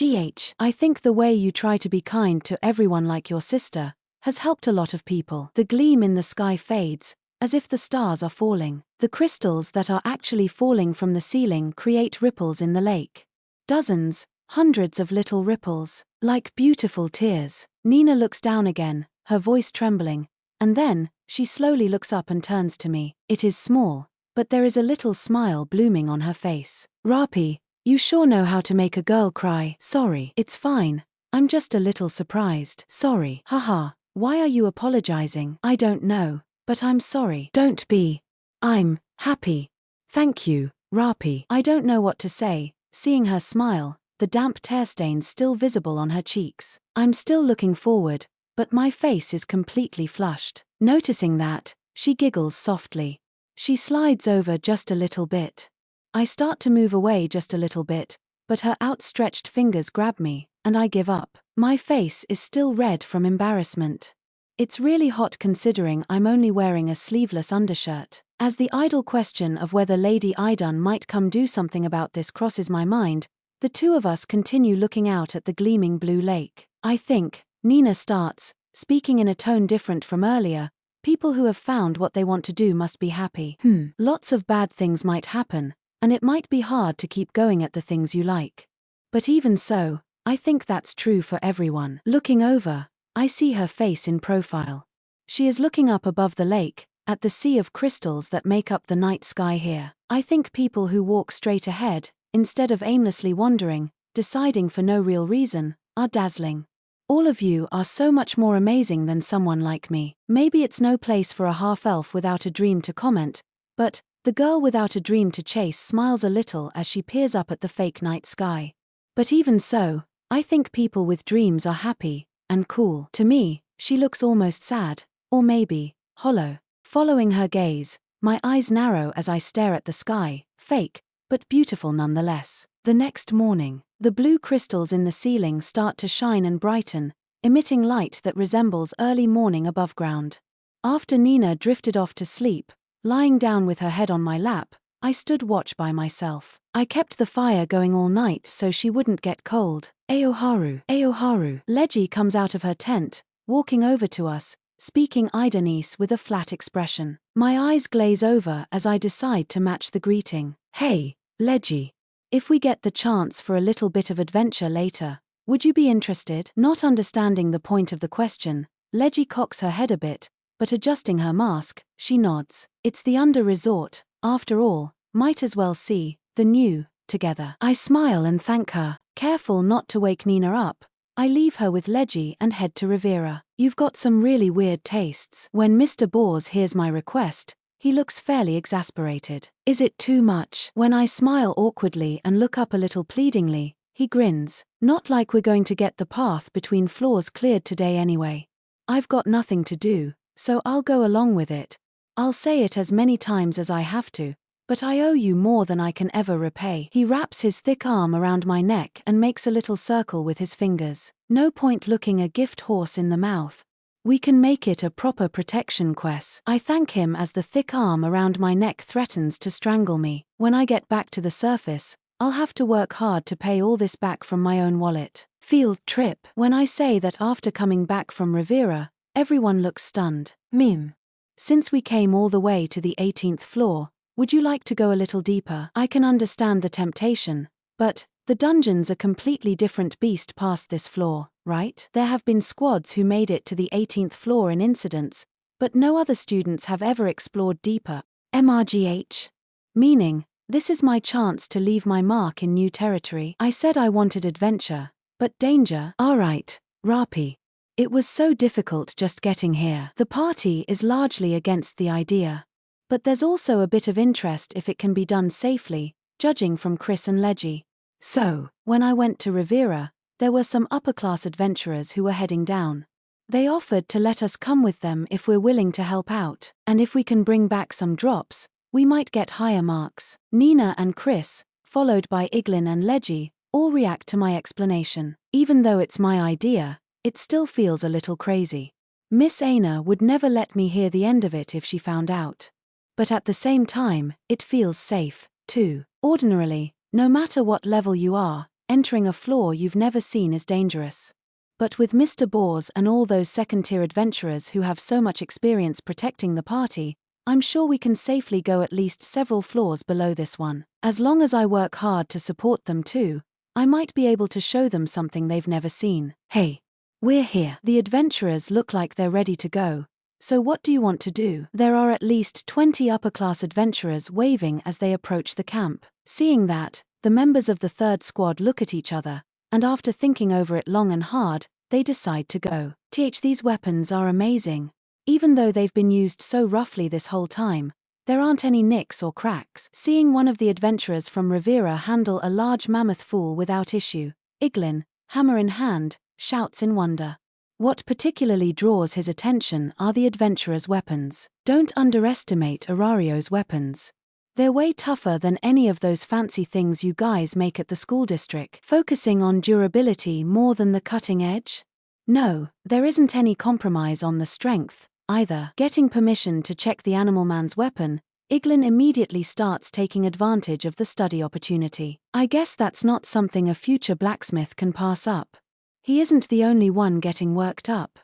I think the way you try to be kind to everyone like your sister has helped a lot of people. The gleam in the sky fades, as if the stars are falling. The crystals that are actually falling from the ceiling create ripples in the lake. Dozens, hundreds of little ripples, like beautiful tears. Nina looks down again, her voice trembling, and then, she slowly looks up and turns to me. It is small, but there is a little smile blooming on her face. Rapi, you sure know how to make a girl cry. Sorry. It's fine. I'm just a little surprised. Sorry. Haha, why are you apologizing? I don't know. But I'm sorry. Don't be. I'm happy. Thank you, Rapi. I don't know what to say, seeing her smile, the damp tear stains still visible on her cheeks. I'm still looking forward, but my face is completely flushed. Noticing that, she giggles softly. She slides over just a little bit. I start to move away just a little bit, but her outstretched fingers grab me, and I give up. My face is still red from embarrassment. It's really hot considering I'm only wearing a sleeveless undershirt. As the idle question of whether Lady Idun might come do something about this crosses my mind, the two of us continue looking out at the gleaming blue lake. I think, Nina starts, speaking in a tone different from earlier, people who have found what they want to do must be happy. Lots of bad things might happen, and it might be hard to keep going at the things you like. But even so, I think that's true for everyone. Looking over, I see her face in profile. She is looking up above the lake, at the sea of crystals that make up the night sky here. I think people who walk straight ahead, instead of aimlessly wandering, deciding for no real reason, are dazzling. All of you are so much more amazing than someone like me. Maybe it's no place for a half-elf without a dream to comment, but the girl without a dream to chase smiles a little as she peers up at the fake night sky. But even so, I think people with dreams are happy and cool. To me, She looks almost sad, or maybe, hollow. Following her gaze, my eyes narrow as I stare at the sky, fake, but beautiful nonetheless. The next morning, the blue crystals in the ceiling start to shine and brighten, emitting light that resembles early morning above ground. After Nina drifted off to sleep, lying down with her head on my lap, I stood watch by myself. I kept the fire going all night so she wouldn't get cold. Aoharu, Aoharu. Leji comes out of her tent, walking over to us, speaking Idanese with a flat expression. My eyes glaze over as I decide to match the greeting. Hey, Leji. If we get the chance for a little bit of adventure later, would you be interested? Not understanding the point of the question, Leji cocks her head a bit, but adjusting her mask, she nods. It's the under resort, after all, might as well see the new together. I smile and thank her. Careful not to wake Nina up, I leave her with Leji and head to Rivera. You've got some really weird tastes. When Mr. Bors hears my request, he looks fairly exasperated. Is it too much? When I smile awkwardly and look up a little pleadingly, he grins. Not like we're going to get the path between floors cleared today anyway. I've got nothing to do, so I'll go along with it. I'll say it as many times as I have to, but I owe you more than I can ever repay. He wraps his thick arm around my neck and makes a little circle with his fingers. No point looking a gift horse in the mouth. We can make it a proper protection quest. I thank him as the thick arm around my neck threatens to strangle me. When I get back to the surface, I'll have to work hard to pay all this back from my own wallet. Field trip. When I say that after coming back from Rivera, everyone looks stunned. Mim. Since we came all the way to the 18th floor, would you like to go a little deeper? I can understand the temptation, but the dungeon's a completely different beast past this floor, right? There have been squads who made it to the 18th floor in incidents, but no other students have ever explored deeper. MRGH. Meaning, this is my chance to leave my mark in new territory. I said I wanted adventure, but danger. Alright, Rapi. It was so difficult just getting here. The party is largely against the idea. But there's also a bit of interest if it can be done safely, judging from Chris and Leji. So, when I went to Rivera, there were some upper-class adventurers who were heading down. They offered to let us come with them if we're willing to help out, and if we can bring back some drops, we might get higher marks. Nina and Chris, followed by Iglin and Leji, all react to my explanation. Even though it's my idea, it still feels a little crazy. Miss Aina would never let me hear the end of it if she found out. But at the same time, it feels safe, too. Ordinarily, no matter what level you are, entering a floor you've never seen is dangerous. But with Mr. Bors and all those second-tier adventurers who have so much experience protecting the party, I'm sure we can safely go at least several floors below this one. As long as I work hard to support them too, I might be able to show them something they've never seen. Hey, we're here. The adventurers look like they're ready to go. So what do you want to do? There are at least 20 upper-class adventurers waving as they approach the camp. Seeing that, the members of the third squad look at each other, and after thinking over it long and hard, they decide to go. These weapons are amazing. Even though they've been used so roughly this whole time, there aren't any nicks or cracks. Seeing one of the adventurers from Rivera handle a large mammoth fool without issue, Iglin, hammer in hand, shouts in wonder. What particularly draws his attention are the adventurer's weapons. Don't underestimate Arario's weapons. They're way tougher than any of those fancy things you guys make at the school district. Focusing on durability more than the cutting edge? No, there isn't any compromise on the strength, either. Getting permission to check the animal man's weapon, Iglin immediately starts taking advantage of the study opportunity. I guess that's not something a future blacksmith can pass up. He isn't the only one getting worked up.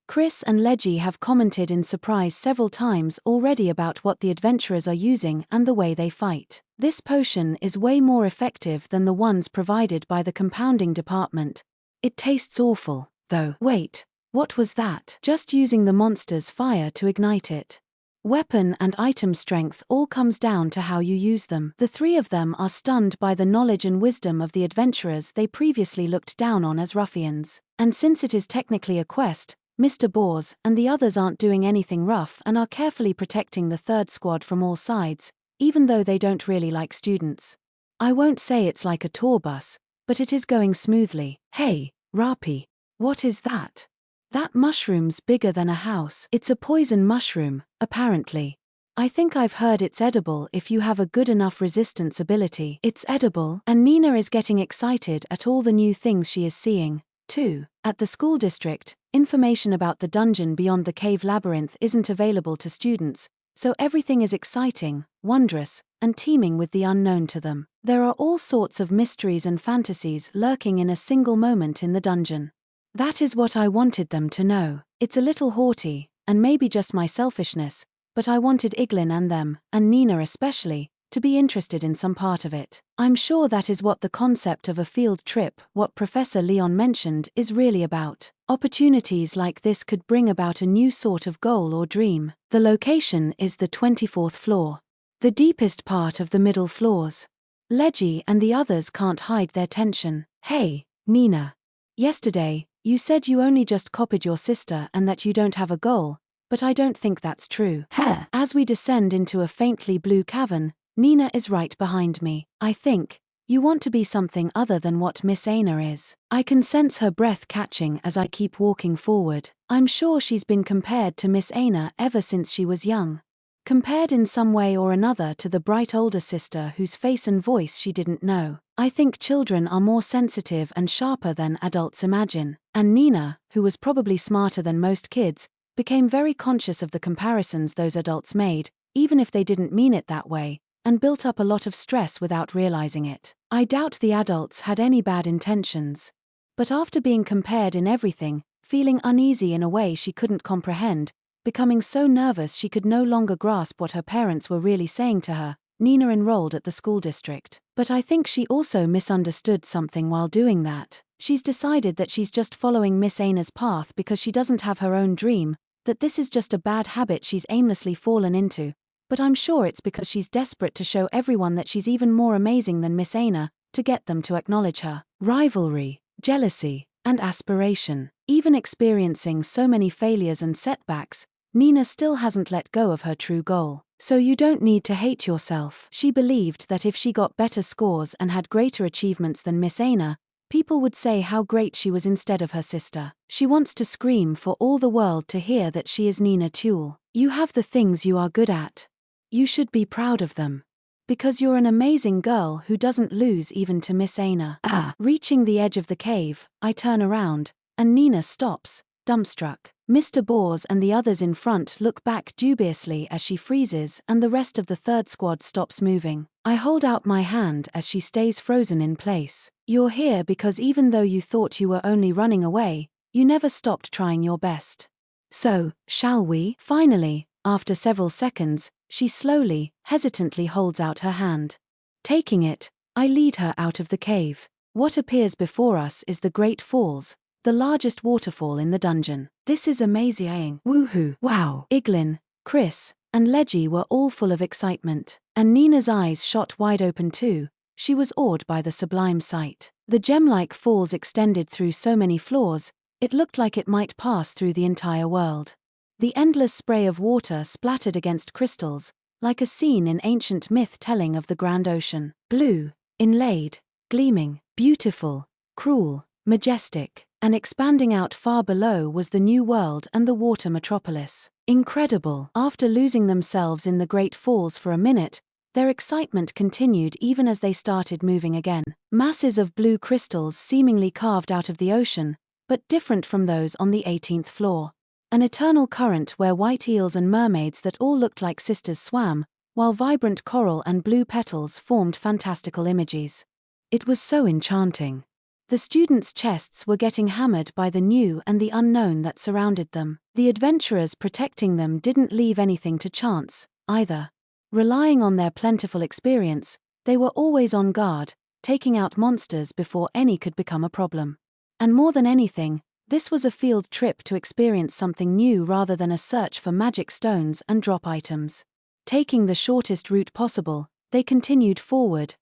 Chris and Leji have commented in surprise several times already about what the adventurers are using and the way they fight. This potion is way more effective than the ones provided by the compounding department. It tastes awful, though. Wait, what was that? Just using the monster's fire to ignite it. Weapon and item strength all comes down to how you use them. The three of them are stunned by the knowledge and wisdom of the adventurers they previously looked down on as ruffians. And since it is technically a quest, Mr. Bors and the others aren't doing anything rough and are carefully protecting the third squad from all sides, even though they don't really like students. I won't say it's like a tour bus, but it is going smoothly. Hey, Rapi, what is that? That mushroom's bigger than a house. It's a poison mushroom, apparently. I think I've heard it's edible if you have a good enough resistance ability. It's edible, and Nina is getting excited at all the new things she is seeing. 2. At the school district, information about the dungeon beyond the cave labyrinth isn't available to students, so everything is exciting, wondrous, and teeming with the unknown to them. There are all sorts of mysteries and fantasies lurking in a single moment in the dungeon. That is what I wanted them to know. It's a little haughty, and maybe just my selfishness, but I wanted Iglin and them, and Nina especially, to be interested in some part of it. I'm sure that is what the concept of a field trip, what Professor Leon mentioned, is really about. Opportunities like this could bring about a new sort of goal or dream. The location is the 24th floor. The deepest part of the middle floors. Leggy and the others can't hide their tension. Hey, Nina. Yesterday, you said you only just copied your sister and that you don't have a goal, but I don't think that's true. As we descend into a faintly blue cavern, Nina is right behind me. I think you want to be something other than what Miss Aina is. I can sense her breath catching as I keep walking forward. I'm sure she's been compared to Miss Aina ever since she was young. Compared in some way or another to the bright older sister whose face and voice she didn't know. I think children are more sensitive and sharper than adults imagine. And Nina, who was probably smarter than most kids, became very conscious of the comparisons those adults made, even if they didn't mean it that way, and built up a lot of stress without realizing it. I doubt the adults had any bad intentions. But after being compared in everything, feeling uneasy in a way she couldn't comprehend, becoming so nervous she could no longer grasp what her parents were really saying to her, Nina enrolled at the school district. But I think she also misunderstood something while doing that. She's decided that she's just following Miss Aina's path because she doesn't have her own dream, that this is just a bad habit she's aimlessly fallen into, but I'm sure it's because she's desperate to show everyone that she's even more amazing than Miss Aina, to get them to acknowledge her. Rivalry, jealousy, and aspiration. Even experiencing so many failures and setbacks, Nina still hasn't let go of her true goal. So you don't need to hate yourself. She believed that if she got better scores and had greater achievements than Miss Aina, people would say how great she was instead of her sister. She wants to scream for all the world to hear that she is Nina Tulle. You have the things you are good at. You should be proud of them. Because you're an amazing girl who doesn't lose even to Miss Aina. Reaching the edge of the cave, I turn around, and Nina stops, dumbstruck. Mr. Bors and the others in front look back dubiously as she freezes and the rest of the third squad stops moving. I hold out my hand as she stays frozen in place. You're here because even though you thought you were only running away, you never stopped trying your best. So, shall we? Finally, after several seconds, she slowly, hesitantly holds out her hand. Taking it, I lead her out of the cave. What appears before us is the Great Falls, the largest waterfall in the dungeon. This is amazing. Woohoo. Wow. Iglin, Chris, and Leggy were all full of excitement. And Nina's eyes shot wide open too. She was awed by the sublime sight. The gem-like falls extended through so many floors, it looked like it might pass through the entire world. The endless spray of water splattered against crystals, like a scene in ancient myth telling of the grand ocean. Blue, inlaid, gleaming, beautiful, cruel, majestic, and expanding out far below was the new world and the water metropolis. Incredible. After losing themselves in the Great Falls for a minute, their excitement continued even as they started moving again. Masses of blue crystals seemingly carved out of the ocean, but different from those on the 18th floor. An eternal current where white eels and mermaids that all looked like sisters swam, while vibrant coral and blue petals formed fantastical images. It was so enchanting. The students' chests were getting hammered by the new and the unknown that surrounded them. The adventurers protecting them didn't leave anything to chance, either. Relying on their plentiful experience, they were always on guard, taking out monsters before any could become a problem. And more than anything, this was a field trip to experience something new rather than a search for magic stones and drop items. Taking the shortest route possible, they continued forward,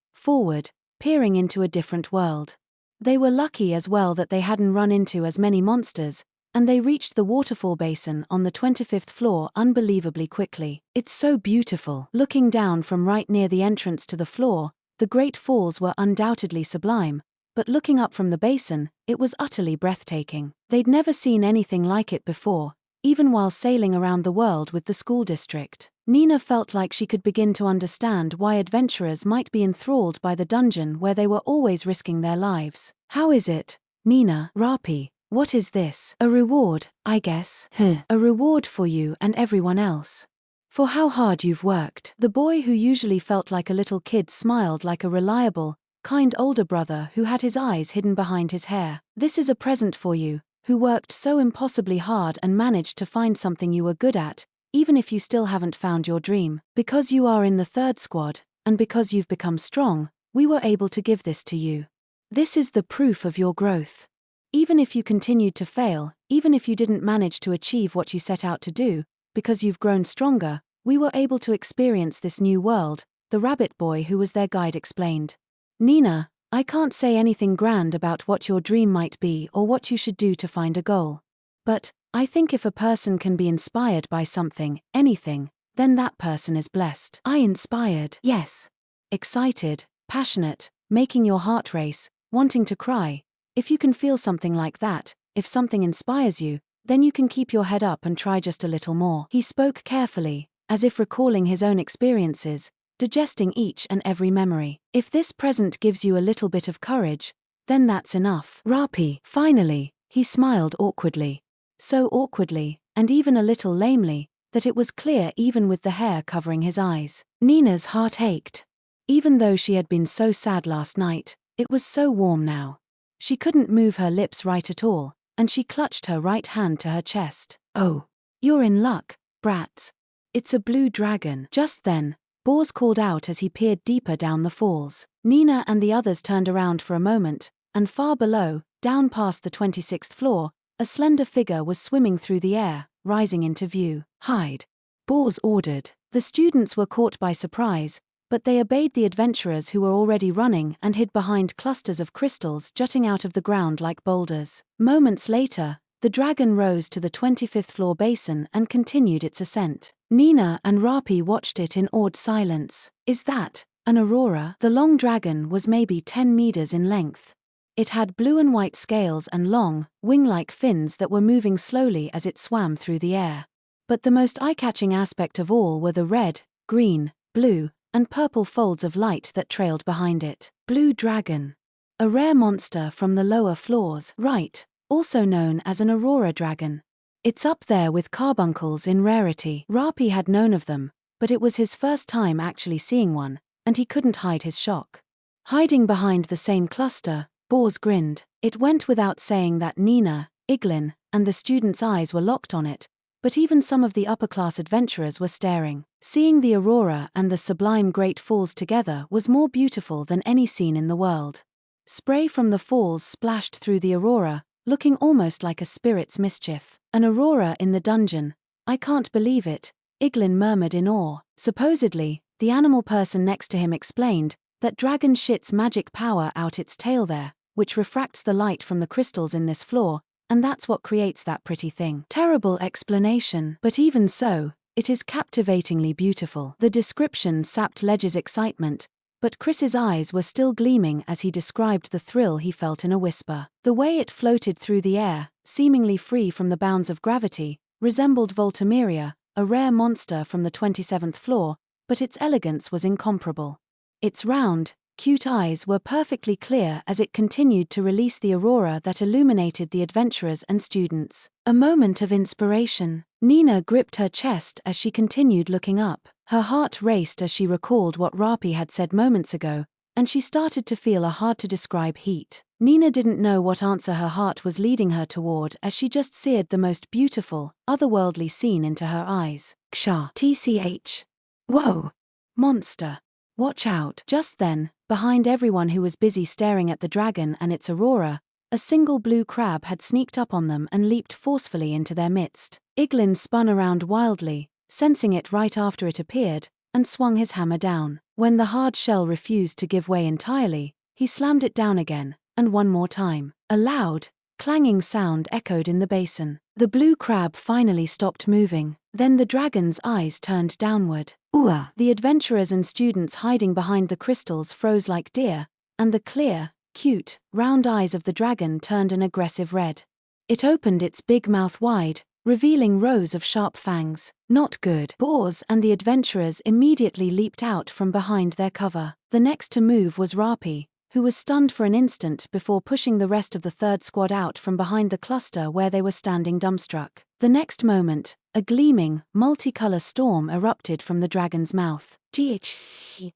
peering into a different world. They were lucky as well that they hadn't run into as many monsters, and they reached the waterfall basin on the 25th floor unbelievably quickly. It's so beautiful. Looking down from right near the entrance to the floor, the Great Falls were undoubtedly sublime, but looking up from the basin, it was utterly breathtaking. They'd never seen anything like it before, even while sailing around the world with the school district. Nina felt like she could begin to understand why adventurers might be enthralled by the dungeon where they were always risking their lives. How is it, Nina? Rapi, what is this? A reward, I guess. A reward for you and everyone else. For how hard you've worked. The boy who usually felt like a little kid smiled like a reliable, kind older brother who had his eyes hidden behind his hair. This is a present for you, who worked so impossibly hard and managed to find something you were good at, even if you still haven't found your dream. Because you are in the third squad, and because you've become strong, we were able to give this to you. This is the proof of your growth. Even if you continued to fail, even if you didn't manage to achieve what you set out to do, because you've grown stronger, we were able to experience this new world, the rabbit boy who was their guide explained. Nina, I can't say anything grand about what your dream might be or what you should do to find a goal. But, I think if a person can be inspired by something, anything, then that person is blessed. Inspired? Yes. Excited, passionate, making your heart race, wanting to cry. If you can feel something like that, if something inspires you, then you can keep your head up and try just a little more. He spoke carefully, as if recalling his own experiences, digesting each and every memory. If this present gives you a little bit of courage, then that's enough. Rapi, finally, he smiled awkwardly. So awkwardly, and even a little lamely, that it was clear even with the hair covering his eyes. Nina's heart ached. Even though she had been so sad last night, it was so warm now. She couldn't move her lips right at all, and she clutched her right hand to her chest. Oh, you're in luck, brats. It's a blue dragon. Just then, Bors called out as he peered deeper down the falls. Nina and the others turned around for a moment, and far below, down past the 26th floor, a slender figure was swimming through the air, rising into view. Hide, Bors ordered. The students were caught by surprise, but they obeyed the adventurers who were already running and hid behind clusters of crystals jutting out of the ground like boulders. Moments later, the dragon rose to the 25th floor basin and continued its ascent. Nina and Rapi watched it in awed silence. Is that an aurora? The long dragon was maybe 10 meters in length. It had blue and white scales and long, wing-like fins that were moving slowly as it swam through the air. But the most eye-catching aspect of all were the red, green, blue, and purple folds of light that trailed behind it. Blue dragon. A rare monster from the lower floors. Right, also known as an aurora dragon. It's up there with carbuncles in rarity. Rapi had known of them, but it was his first time actually seeing one, and he couldn't hide his shock. Hiding behind the same cluster, Bors grinned. It went without saying that Nina, Iglin, and the students' eyes were locked on it, but even some of the upper-class adventurers were staring. Seeing the aurora and the sublime Great Falls together was more beautiful than any scene in the world. Spray from the falls splashed through the aurora, looking almost like a spirit's mischief. An aurora in the dungeon. I can't believe it, Iglin murmured in awe. Supposedly, the animal person next to him explained that dragon shits magic power out its tail there, which refracts the light from the crystals in this floor, and that's what creates that pretty thing. Terrible explanation. But even so, it is captivatingly beautiful. The description sapped Ledger's excitement, but Chris's eyes were still gleaming as he described the thrill he felt in a whisper. The way it floated through the air, seemingly free from the bounds of gravity, resembled Voltimeria, a rare monster from the 27th floor, but its elegance was incomparable. Its round, cute eyes were perfectly clear as it continued to release the aurora that illuminated the adventurers and students. A moment of inspiration. Nina gripped her chest as she continued looking up. Her heart raced as she recalled what Rapi had said moments ago, and she started to feel a hard-to-describe heat. Nina didn't know what answer her heart was leading her toward as she just seared the most beautiful, otherworldly scene into her eyes. Ksha. TCH. Whoa! Monster. Watch out. Just then, behind everyone who was busy staring at the dragon and its aurora, a single blue crab had sneaked up on them and leaped forcefully into their midst. Iglin spun around wildly, sensing it right after it appeared, and swung his hammer down. When the hard shell refused to give way entirely, he slammed it down again, and one more time. A loud, clanging sound echoed in the basin. The blue crab finally stopped moving. Then the dragon's eyes turned downward. Ooh! The adventurers and students hiding behind the crystals froze like deer, and the clear, cute, round eyes of the dragon turned an aggressive red. It opened its big mouth wide, revealing rows of sharp fangs. Not good. Boars and the adventurers immediately leaped out from behind their cover. The next to move was Rapi, who was stunned for an instant before pushing the rest of the third squad out from behind the cluster where they were standing dumbstruck. The next moment, a gleaming, multicolor storm erupted from the dragon's mouth.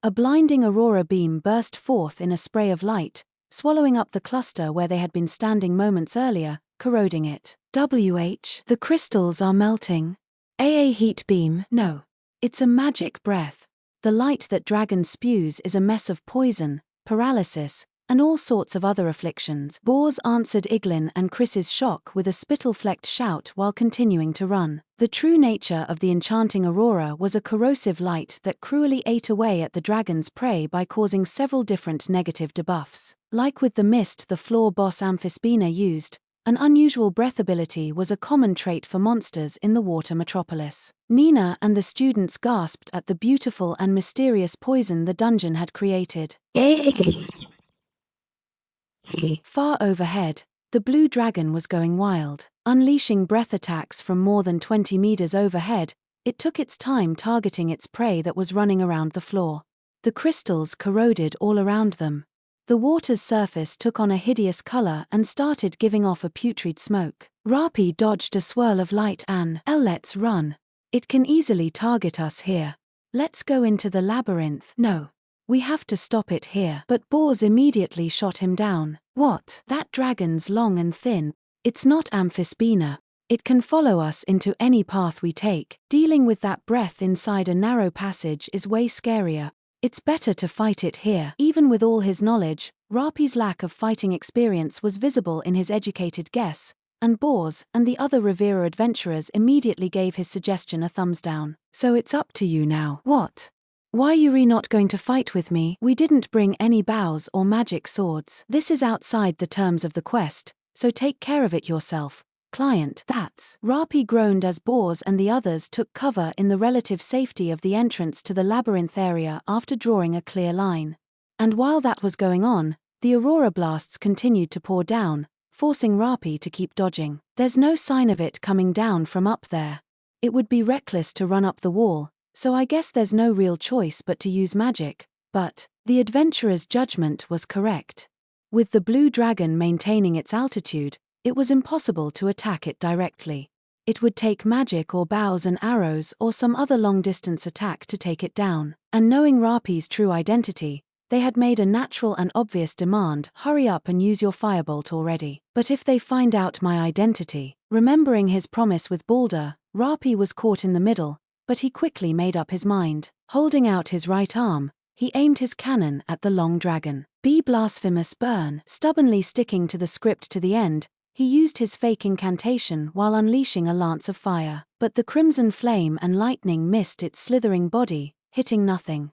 A blinding aurora beam burst forth in a spray of light, swallowing up the cluster where they had been standing moments earlier, corroding it. The crystals are melting. Heat beam. No. It's a magic breath. The light that dragon spews is a mess of poison, paralysis, and all sorts of other afflictions. Boars answered Iglin and Chris's shock with a spittle-flecked shout while continuing to run. The true nature of the enchanting aurora was a corrosive light that cruelly ate away at the dragon's prey by causing several different negative debuffs. Like with the mist the floor boss Amphispina used, an unusual breath ability was a common trait for monsters in the water metropolis. Nina and the students gasped at the beautiful and mysterious poison the dungeon had created. Far overhead, the blue dragon was going wild. Unleashing breath attacks from more than 20 meters overhead, it took its time targeting its prey that was running around the floor. The crystals corroded all around them. The water's surface took on a hideous color and started giving off a putrid smoke. Rapi dodged a swirl of light and, let's run. It can easily target us here. Let's go into the labyrinth. No. We have to stop it here. But Boars immediately shot him down. What? That dragon's long and thin. It's not Amphispina. It can follow us into any path we take. Dealing with that breath inside a narrow passage is way scarier. It's better to fight it here. Even with all his knowledge, Rapi's lack of fighting experience was visible in his educated guess, and Boars and the other Rivera adventurers immediately gave his suggestion a thumbs down. So it's up to you now. What? Why you not going to fight with me? We didn't bring any bows or magic swords. This is outside the terms of the quest, so take care of it yourself. Client. That's. Rapi groaned as Boars and the others took cover in the relative safety of the entrance to the labyrinth area after drawing a clear line. And while that was going on, the aurora blasts continued to pour down, forcing Rapi to keep dodging. There's no sign of it coming down from up there. It would be reckless to run up the wall, so I guess there's no real choice but to use magic. But the adventurer's judgment was correct. With the blue dragon maintaining its altitude, it was impossible to attack it directly. It would take magic or bows and arrows or some other long-distance attack to take it down. And knowing Rapi's true identity, they had made a natural and obvious demand: hurry up and use your firebolt already. But if they find out my identity? Remembering his promise with Balder, Rapi was caught in the middle, but he quickly made up his mind. Holding out his right arm, he aimed his cannon at the long dragon. Be blasphemous burn. Stubbornly sticking to the script to the end, he used his fake incantation while unleashing a lance of fire. But the crimson flame and lightning missed its slithering body, hitting nothing.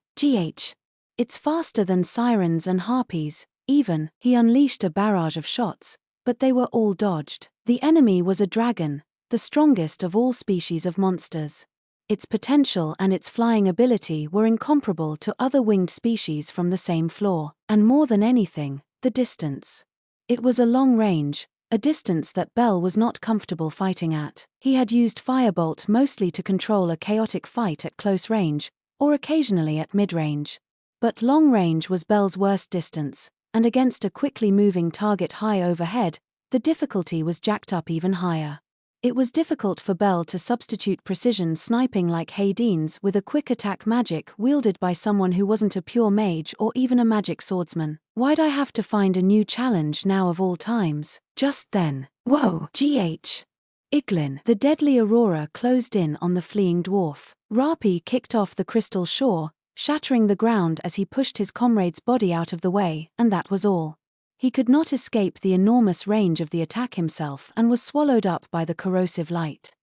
It's faster than sirens and harpies. Even, he unleashed a barrage of shots, but they were all dodged. The enemy was a dragon, the strongest of all species of monsters. Its potential and its flying ability were incomparable to other winged species from the same floor. And more than anything, the distance. It was a long range, a distance that Bell was not comfortable fighting at. He had used Firebolt mostly to control a chaotic fight at close range, or occasionally at mid-range. But long range was Bell's worst distance, and against a quickly moving target high overhead, the difficulty was jacked up even higher. It was difficult for Bell to substitute precision sniping like Hades with a quick attack magic wielded by someone who wasn't a pure mage or even a magic swordsman. Why'd I have to find a new challenge now of all times? Just then. Whoa! Iglin. The deadly aurora closed in on the fleeing dwarf. Rapi kicked off the crystal shore, shattering the ground as he pushed his comrade's body out of the way, and that was all. He could not escape the enormous range of the attack himself and was swallowed up by the corrosive light.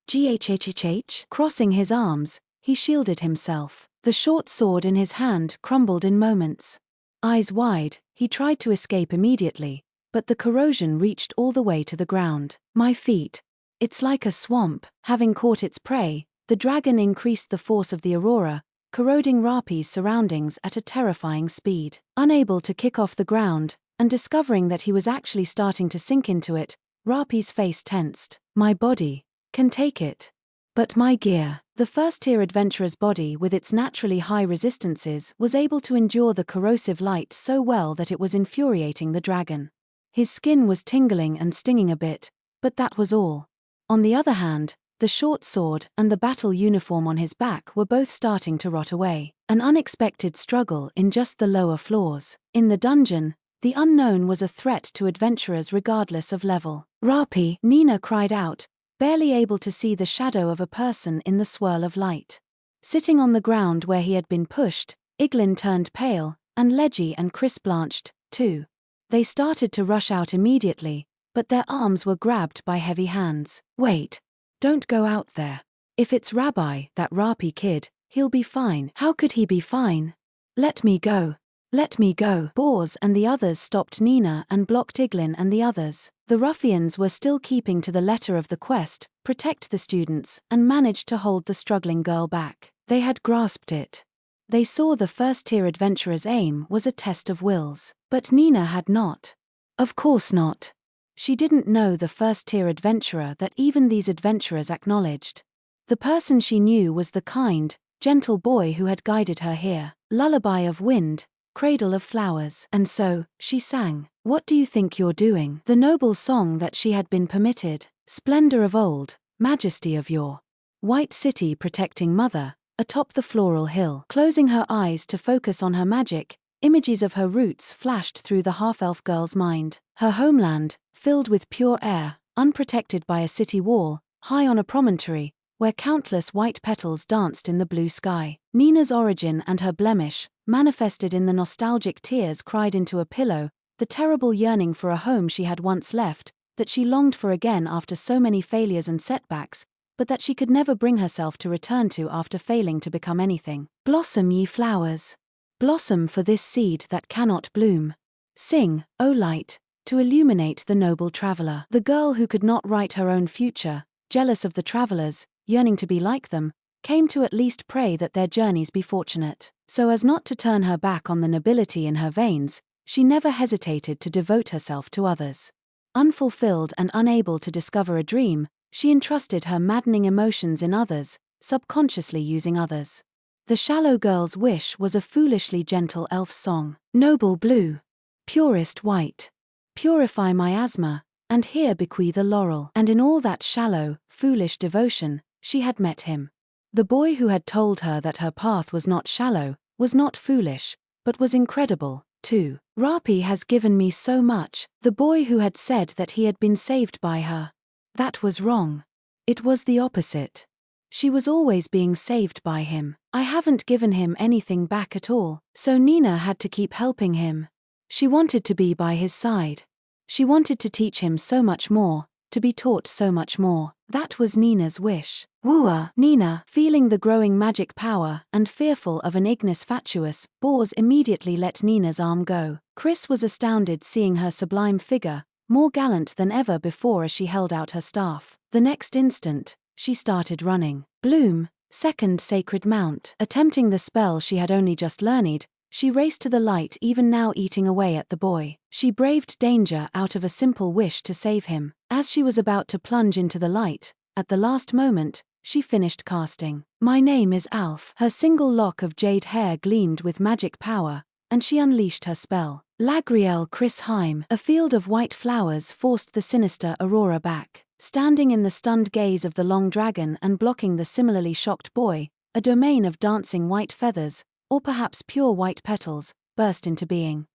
Crossing his arms, he shielded himself. The short sword in his hand crumbled in moments. Eyes wide, he tried to escape immediately, but the corrosion reached all the way to the ground. My feet. It's like a swamp. Having caught its prey, the dragon increased the force of the aurora, corroding Rapi's surroundings at a terrifying speed. Unable to kick off the ground, and discovering that he was actually starting to sink into it, Rapi's face tensed. My body can take it. But my gear, the first-tier adventurer's body with its naturally high resistances was able to endure the corrosive light so well that it was infuriating the dragon. His skin was tingling and stinging a bit, but that was all. On the other hand, the short sword and the battle uniform on his back were both starting to rot away. An unexpected struggle in just the lower floors. In the dungeon, the unknown was a threat to adventurers regardless of level. Rapi, Nina cried out, barely able to see the shadow of a person in the swirl of light. Sitting on the ground where he had been pushed, Iglin turned pale, and Leggy and Chris blanched, too. They started to rush out immediately, but their arms were grabbed by heavy hands. Wait. Don't go out there. If it's Rabbi, that Rapi kid, he'll be fine. How could he be fine? Let me go. Let me go. Bors and the others stopped Nina and blocked Iglin and the others. The ruffians were still keeping to the letter of the quest, protect the students, and managed to hold the struggling girl back. They had grasped it. They saw the first-tier adventurer's aim was a test of wills. But Nina had not. Of course not. She didn't know the first-tier adventurer that even these adventurers acknowledged. The person she knew was the kind, gentle boy who had guided her here. Lullaby of wind, cradle of flowers. And so, she sang, What do you think you're doing? The noble song that she had been permitted. Splendor of old, majesty of your white city protecting mother, atop the floral hill. Closing her eyes to focus on her magic, images of her roots flashed through the half-elf girl's mind. Her homeland, filled with pure air, unprotected by a city wall, high on a promontory, where countless white petals danced in the blue sky. Nina's origin and her blemish, manifested in the nostalgic tears cried into a pillow, the terrible yearning for a home she had once left, that she longed for again after so many failures and setbacks, but that she could never bring herself to return to after failing to become anything. Blossom, ye flowers. Blossom for this seed that cannot bloom. Sing, O light, to illuminate the noble traveler. The girl who could not write her own future, jealous of the travelers, yearning to be like them, came to at least pray that their journeys be fortunate. So as not to turn her back on the nobility in her veins, she never hesitated to devote herself to others. Unfulfilled and unable to discover a dream, she entrusted her maddening emotions in others, subconsciously using others. The shallow girl's wish was a foolishly gentle elf song. Noble blue. Purest white. Purify my asthma, and here bequeath a laurel. And in all that shallow, foolish devotion, she had met him. The boy who had told her that her path was not shallow, was not foolish, but was incredible, too. Rapi has given me so much, the boy who had said that he had been saved by her. That was wrong. It was the opposite. She was always being saved by him. I haven't given him anything back at all, so Nina had to keep helping him. She wanted to be by his side. She wanted to teach him so much more, to be taught so much more. That was Nina's wish. Wooer. Nina, feeling the growing magic power and fearful of an ignis fatuus, Bors immediately let Nina's arm go. Chris was astounded seeing her sublime figure, more gallant than ever before as she held out her staff. The next instant, she started running. Bloom, second sacred mount. Attempting the spell she had only just learned, she raced to the light, even now eating away at the boy. She braved danger out of a simple wish to save him. As she was about to plunge into the light, at the last moment, she finished casting. My name is Alf. Her single lock of jade hair gleamed with magic power, and she unleashed her spell. Labyrinth-even. A field of white flowers forced the sinister Aurora back. Standing in the stunned gaze of the long dragon and blocking the similarly shocked boy, a domain of dancing white feathers, or perhaps pure white petals, burst into being.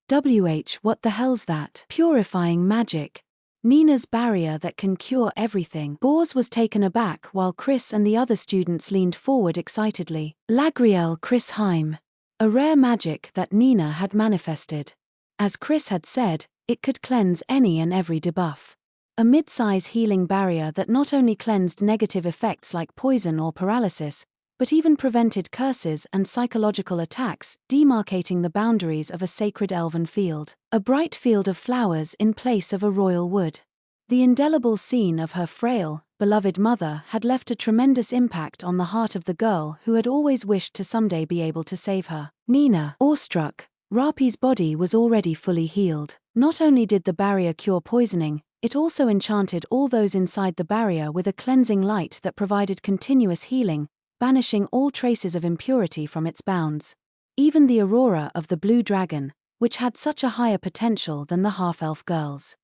What the hell's that? Purifying magic. Nina's barrier that can cure everything. Bors was taken aback while Chris and the other students leaned forward excitedly. Labyrinth-even. A rare magic that Nina had manifested. As Chris had said, it could cleanse any and every debuff. A mid-size healing barrier that not only cleansed negative effects like poison or paralysis, but even prevented curses and psychological attacks, demarcating the boundaries of a sacred elven field. A bright field of flowers in place of a royal wood. The indelible scene of her frail, beloved mother had left a tremendous impact on the heart of the girl who had always wished to someday be able to save her. Nina, awestruck, Rapi's body was already fully healed. Not only did the barrier cure poisoning, it also enchanted all those inside the barrier with a cleansing light that provided continuous healing, banishing all traces of impurity from its bounds. Even the aurora of the blue dragon, which had such a higher potential than the half-elf girls.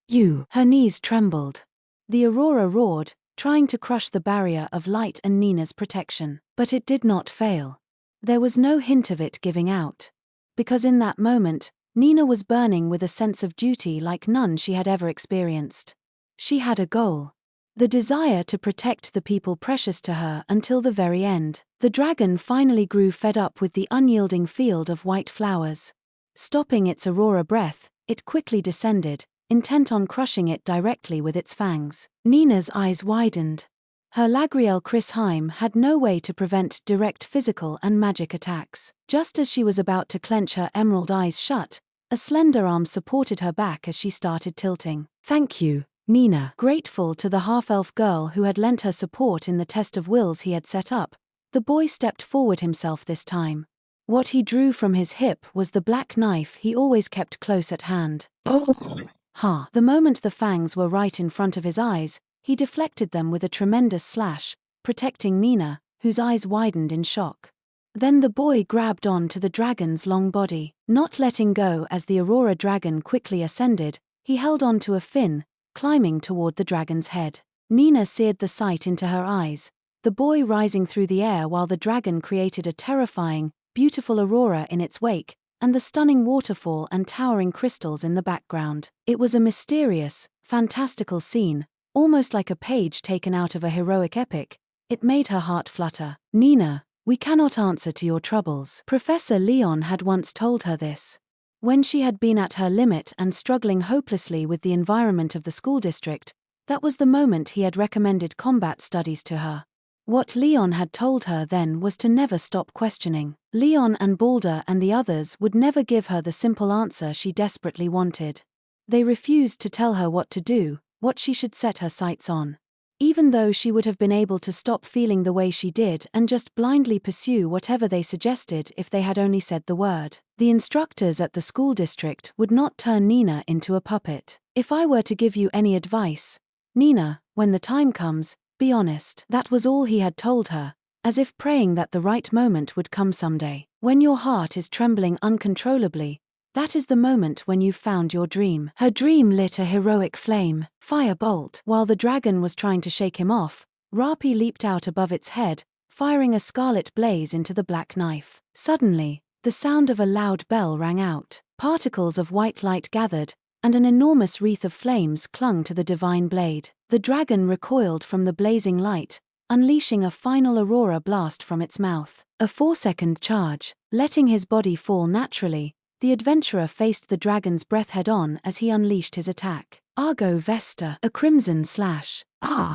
Her knees trembled. The aurora roared, trying to crush the barrier of light and Nina's protection. But it did not fail. There was no hint of it giving out. Because in that moment, Nina was burning with a sense of duty like none she had ever experienced. She had a goal. The desire to protect the people precious to her until the very end. The dragon finally grew fed up with the unyielding field of white flowers. Stopping its aurora breath, it quickly descended, intent on crushing it directly with its fangs. Nina's eyes widened. Her Lagriel Crisheim had no way to prevent direct physical and magic attacks. Just as she was about to clench her emerald eyes shut, a slender arm supported her back as she started tilting. "Thank you, Nina." Grateful to the half-elf girl who had lent her support in the test of wills he had set up, the boy stepped forward himself this time. What he drew from his hip was the black knife he always kept close at hand. The moment the fangs were right in front of his eyes, he deflected them with a tremendous slash, protecting Nina, whose eyes widened in shock. Then the boy grabbed on to the dragon's long body. Not letting go as the aurora dragon quickly ascended, he held on to a fin, climbing toward the dragon's head. Nina seared the sight into her eyes, the boy rising through the air while the dragon created a terrifying, beautiful aurora in its wake, and the stunning waterfall and towering crystals in the background. It was a mysterious, fantastical scene, almost like a page taken out of a heroic epic. It made her heart flutter. "Nina, we cannot answer to your troubles." Professor Leon had once told her this. When she had been at her limit and struggling hopelessly with the environment of the school district, that was the moment he had recommended combat studies to her. What Leon had told her then was to never stop questioning. Leon and Balder and the others would never give her the simple answer she desperately wanted. They refused to tell her what to do, what she should set her sights on. Even though she would have been able to stop feeling the way she did and just blindly pursue whatever they suggested if they had only said the word. The instructors at the school district would not turn Nina into a puppet. "If I were to give you any advice, Nina, when the time comes, be honest." That was all he had told her, as if praying that the right moment would come someday. When your heart is trembling uncontrollably, that is the moment when you've found your dream. Her dream lit a heroic flame, firebolt. While the dragon was trying to shake him off, Rapi leaped out above its head, firing a scarlet blaze into the black knife. Suddenly, the sound of a loud bell rang out. Particles of white light gathered, and an enormous wreath of flames clung to the divine blade. The dragon recoiled from the blazing light, unleashing a final aurora blast from its mouth. A 4-second charge, letting his body fall naturally. The adventurer faced the dragon's breath head-on as he unleashed his attack. Argo Vesta, a crimson slash.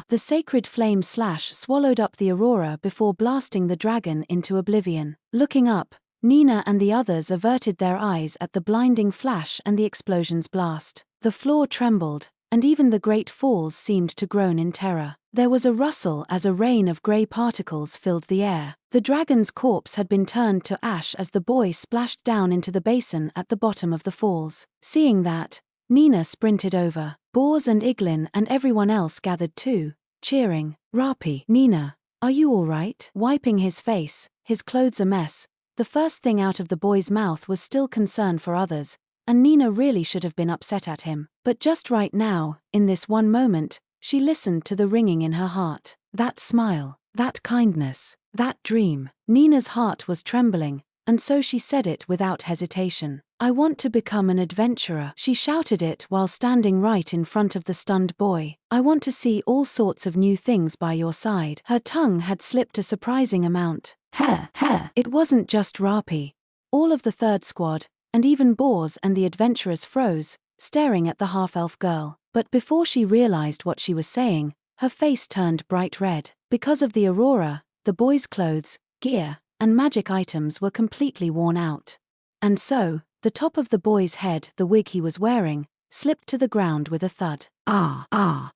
The sacred flame slash swallowed up the aurora before blasting the dragon into oblivion. Looking up, Nina and the others averted their eyes at the blinding flash and the explosion's blast. The floor trembled, and even the great falls seemed to groan in terror. There was a rustle as a rain of grey particles filled the air. The dragon's corpse had been turned to ash as the boy splashed down into the basin at the bottom of the falls. Seeing that, Nina sprinted over. Bors and Iglin and everyone else gathered too, cheering. "Rapi, Nina, are you all right?" Wiping his face, his clothes a mess, the first thing out of the boy's mouth was still concern for others, and Nina really should have been upset at him. But just right now, in this one moment, she listened to the ringing in her heart. That smile, that kindness, that dream. Nina's heart was trembling, and so she said it without hesitation. "I want to become an adventurer." She shouted it while standing right in front of the stunned boy. "I want to see all sorts of new things by your side." Her tongue had slipped a surprising amount. It wasn't just Rapi. All of the third squad, and even Bors and the adventurers froze, staring at the half-elf girl. But before she realized what she was saying, her face turned bright red. Because of the aurora, the boy's clothes, gear, and magic items were completely worn out. And so, the top of the boy's head, the wig he was wearing, slipped to the ground with a thud.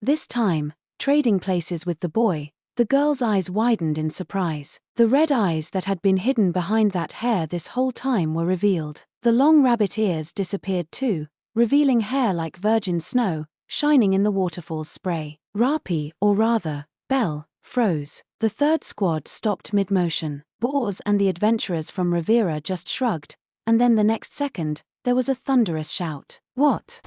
This time, trading places with the boy, the girl's eyes widened in surprise. The red eyes that had been hidden behind that hair this whole time were revealed. The long rabbit ears disappeared too, revealing hair like virgin snow, shining in the waterfall's spray. Rapi, or rather, Belle, froze. The third squad stopped mid-motion. Boars and the adventurers from Rivera just shrugged, and then the next second, there was a thunderous shout. What?